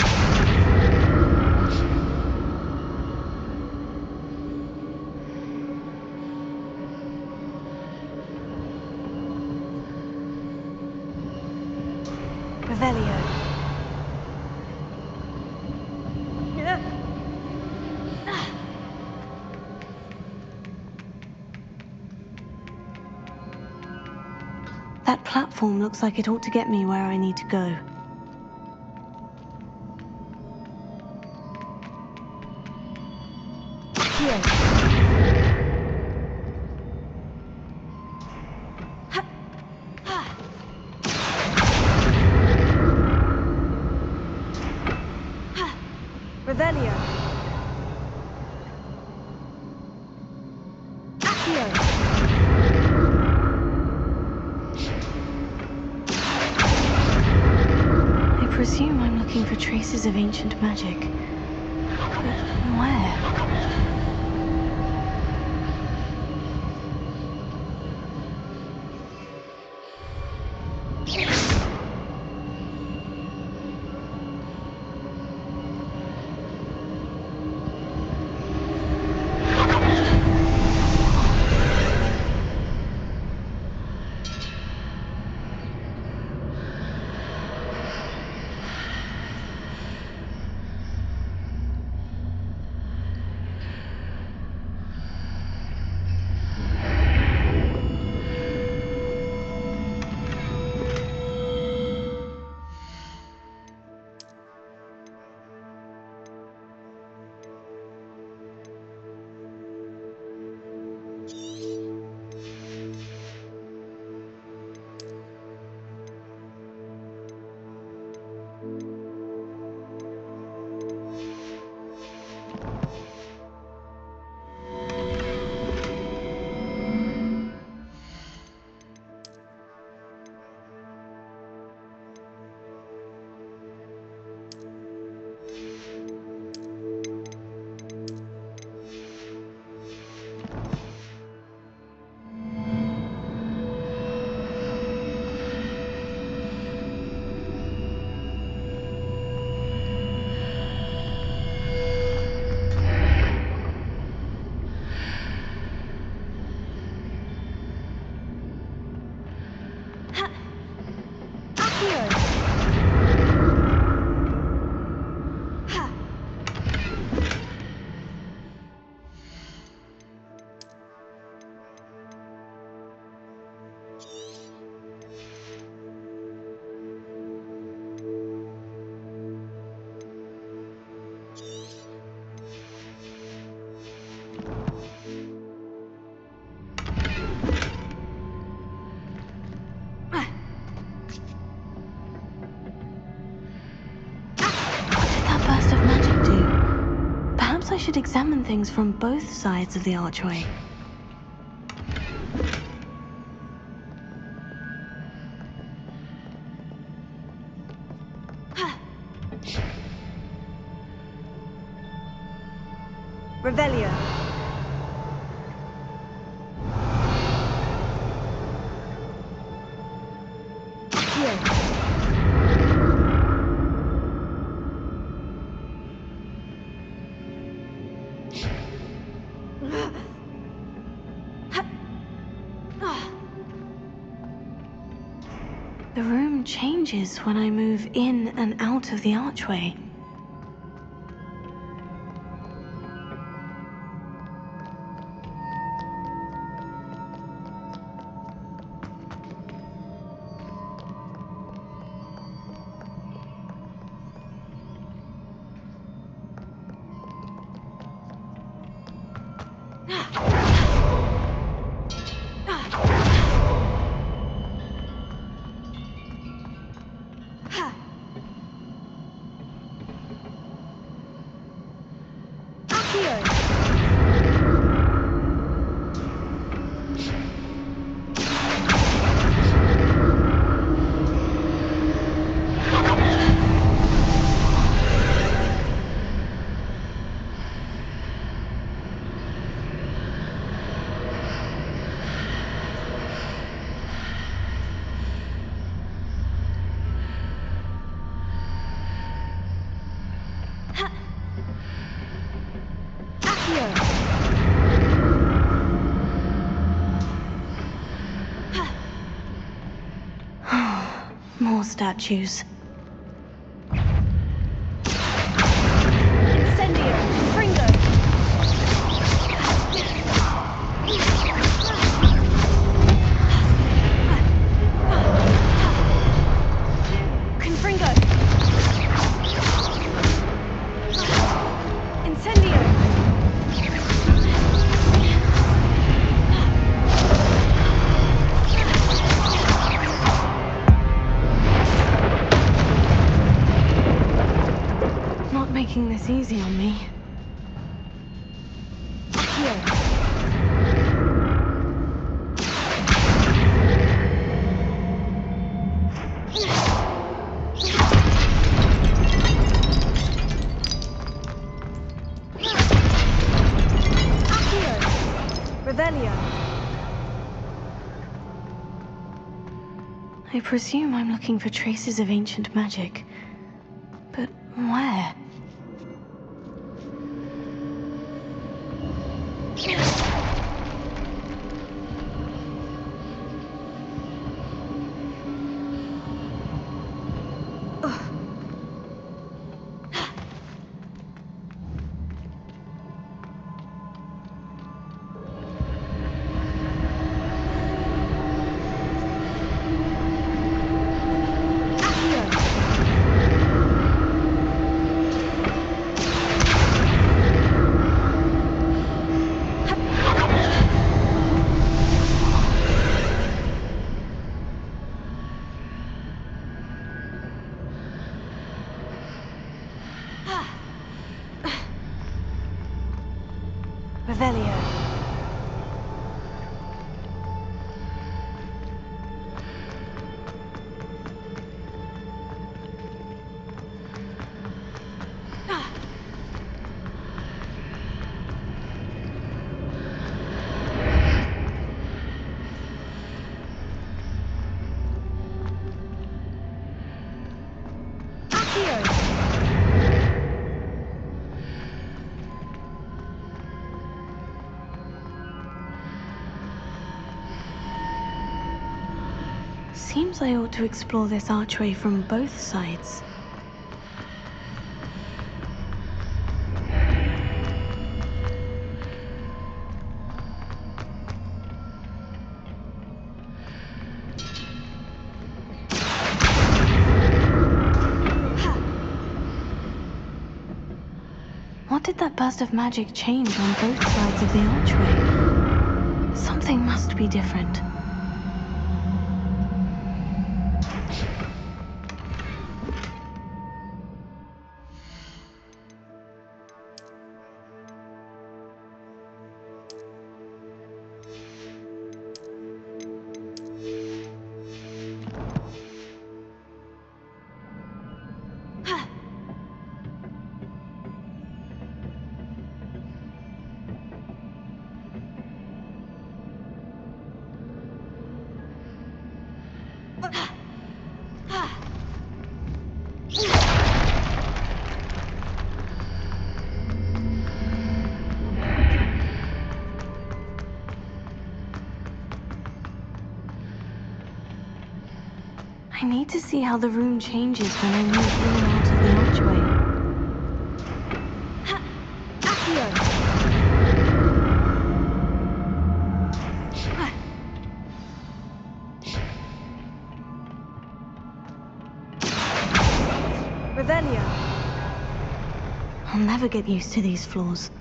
Revelio. That platform looks like it ought to get me where I need to go. Here. Revelio. Accio. I presume I'm looking for traces of ancient magic. But where? I should examine things from both sides of the archway. Revelio. The room changes when I move in and out of the archway. More statues. Incendio! Fringo! Confringo! Incendio! Not making this easy on me. Revelio! I presume I'm looking for traces of ancient magic. But where? Revelio. Seems I ought to explore this archway from both sides. What did that burst of magic change on both sides of the archway? Something must be different. I need to see how the room changes when I move in and out of the archway. Revelio. I'll never get used to these floors.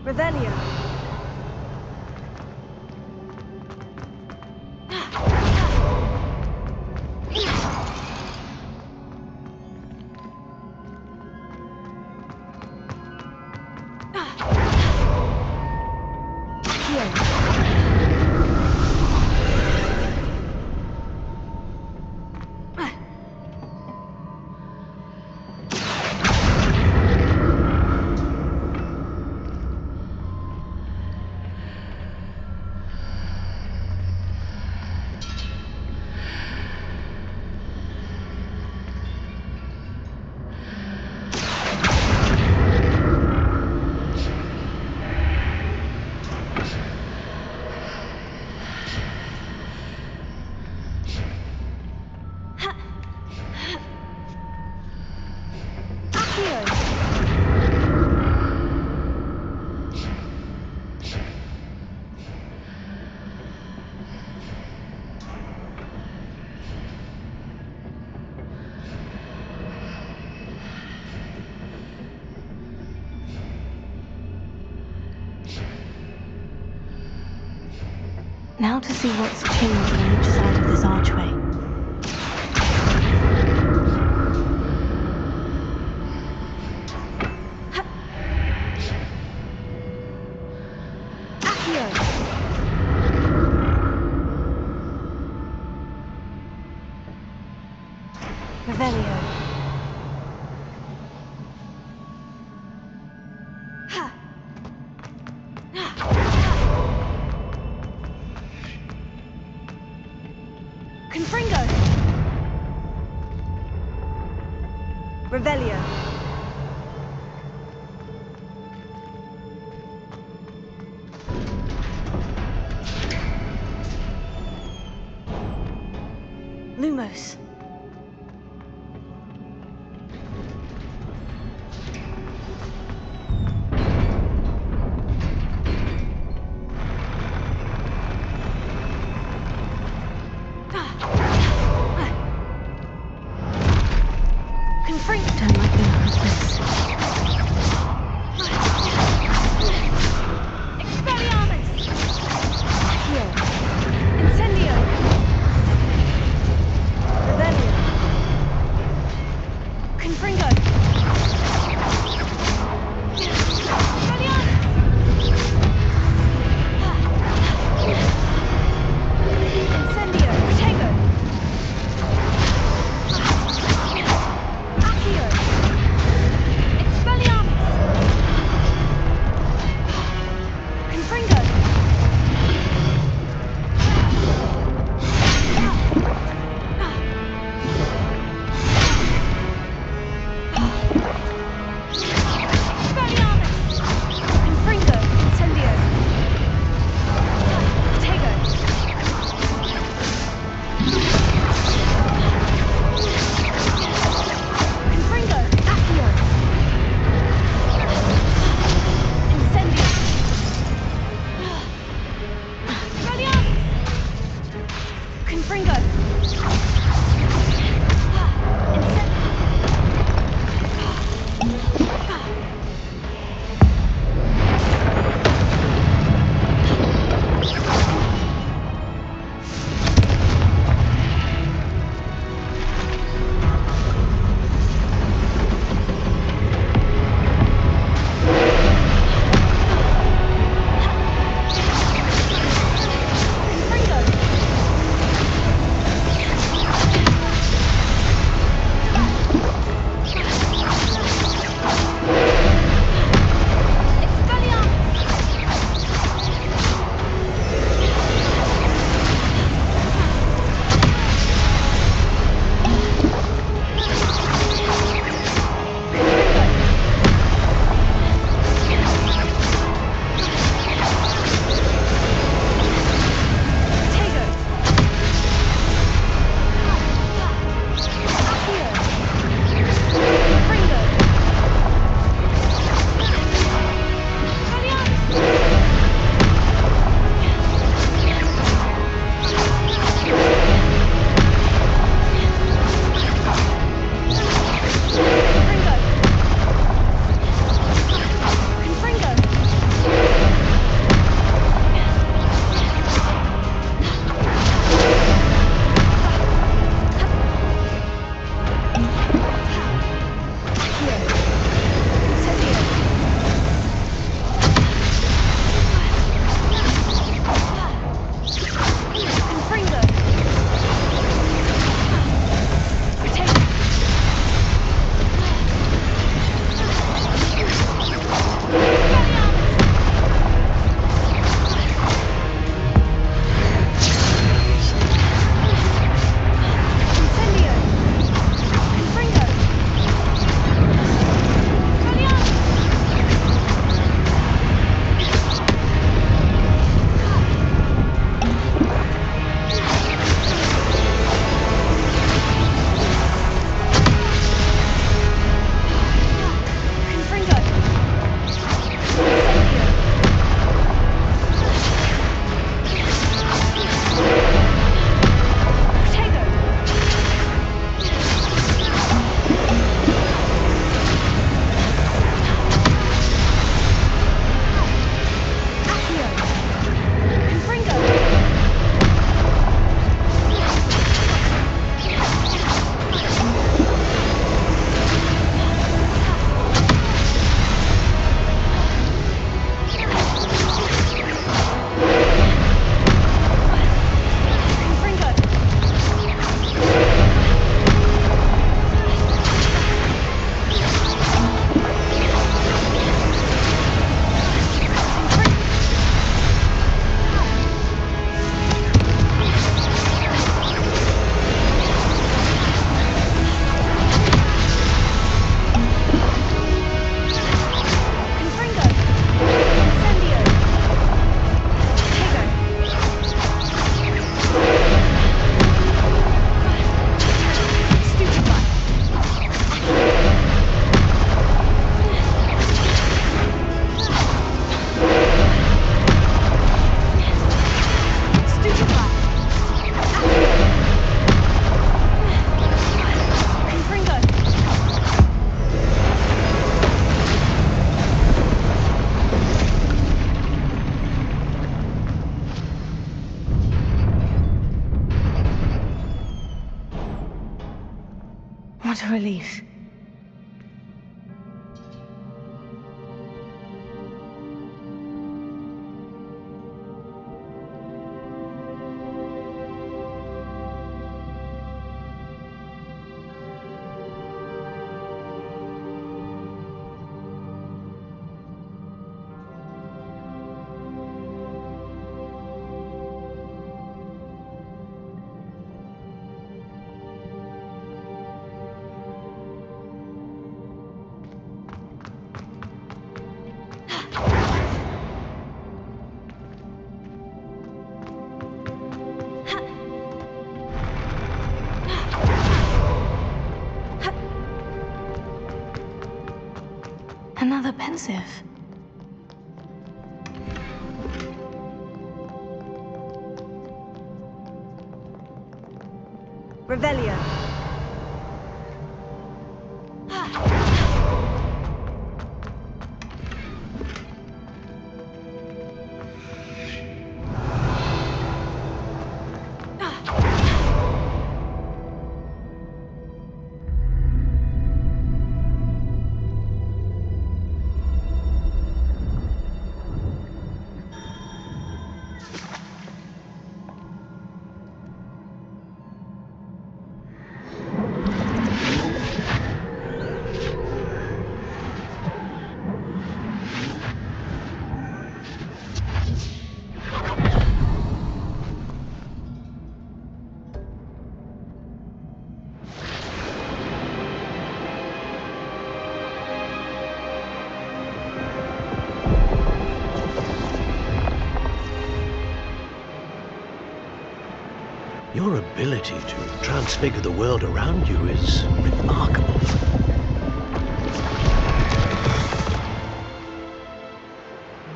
Revelio. Now to see what's changed on each side of this archway. Revelio. Confringo. Revelio. Lumos. Don't like the look of this. Expelliarmus. Here. Incendio. a relief. Another pensive. Revelio. Your ability to transfigure the world around you is remarkable.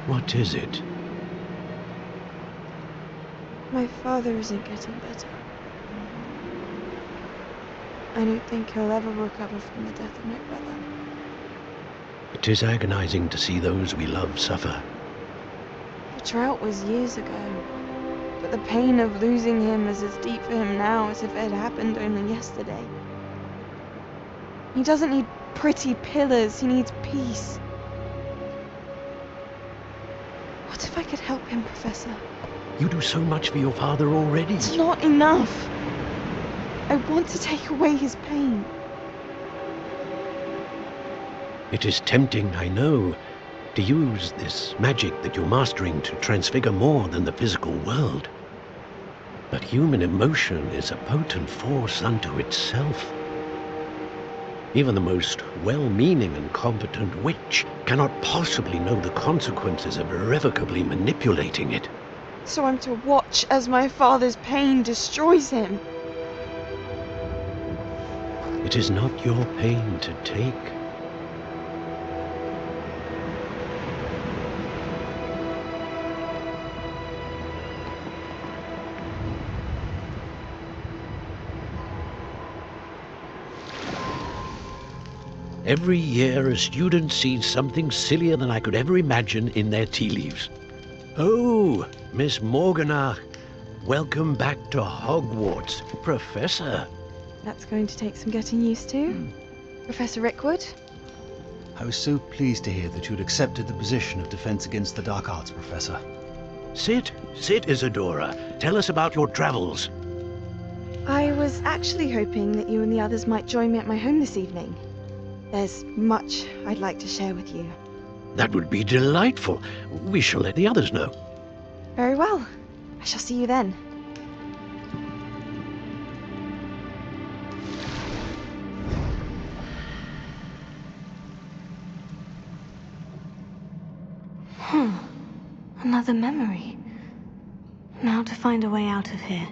What is it? My father isn't getting better. I don't think he'll ever recover from the death of my brother. It is agonizing to see those we love suffer. The drought was years ago, but the pain of losing him is as deep for him now as if it had happened only yesterday. He doesn't need pretty pillars, he needs peace. What if I could help him, Professor? You do so much for your father already. It's not enough. I want to take away his pain. It is tempting, I know, to use this magic that you're mastering to transfigure more than the physical world. But human emotion is a potent force unto itself. Even the most well-meaning and competent witch cannot possibly know the consequences of irrevocably manipulating it. So I'm to watch as my father's pain destroys him. It is not your pain to take. Every year, a student sees something sillier than I could ever imagine in their tea leaves. Oh, Miss Morganach, welcome back to Hogwarts, Professor. That's going to take some getting used to. Professor Rickwood? I was so pleased to hear that you'd accepted the position of Defense Against the Dark Arts, Professor. Sit, Isadora. Tell us about your travels. I was actually hoping that you and the others might join me at my home this evening. There's much I'd like to share with you. That would be delightful. We shall let the others know. Very well. I shall see you then. Another memory. Now to find a way out of here.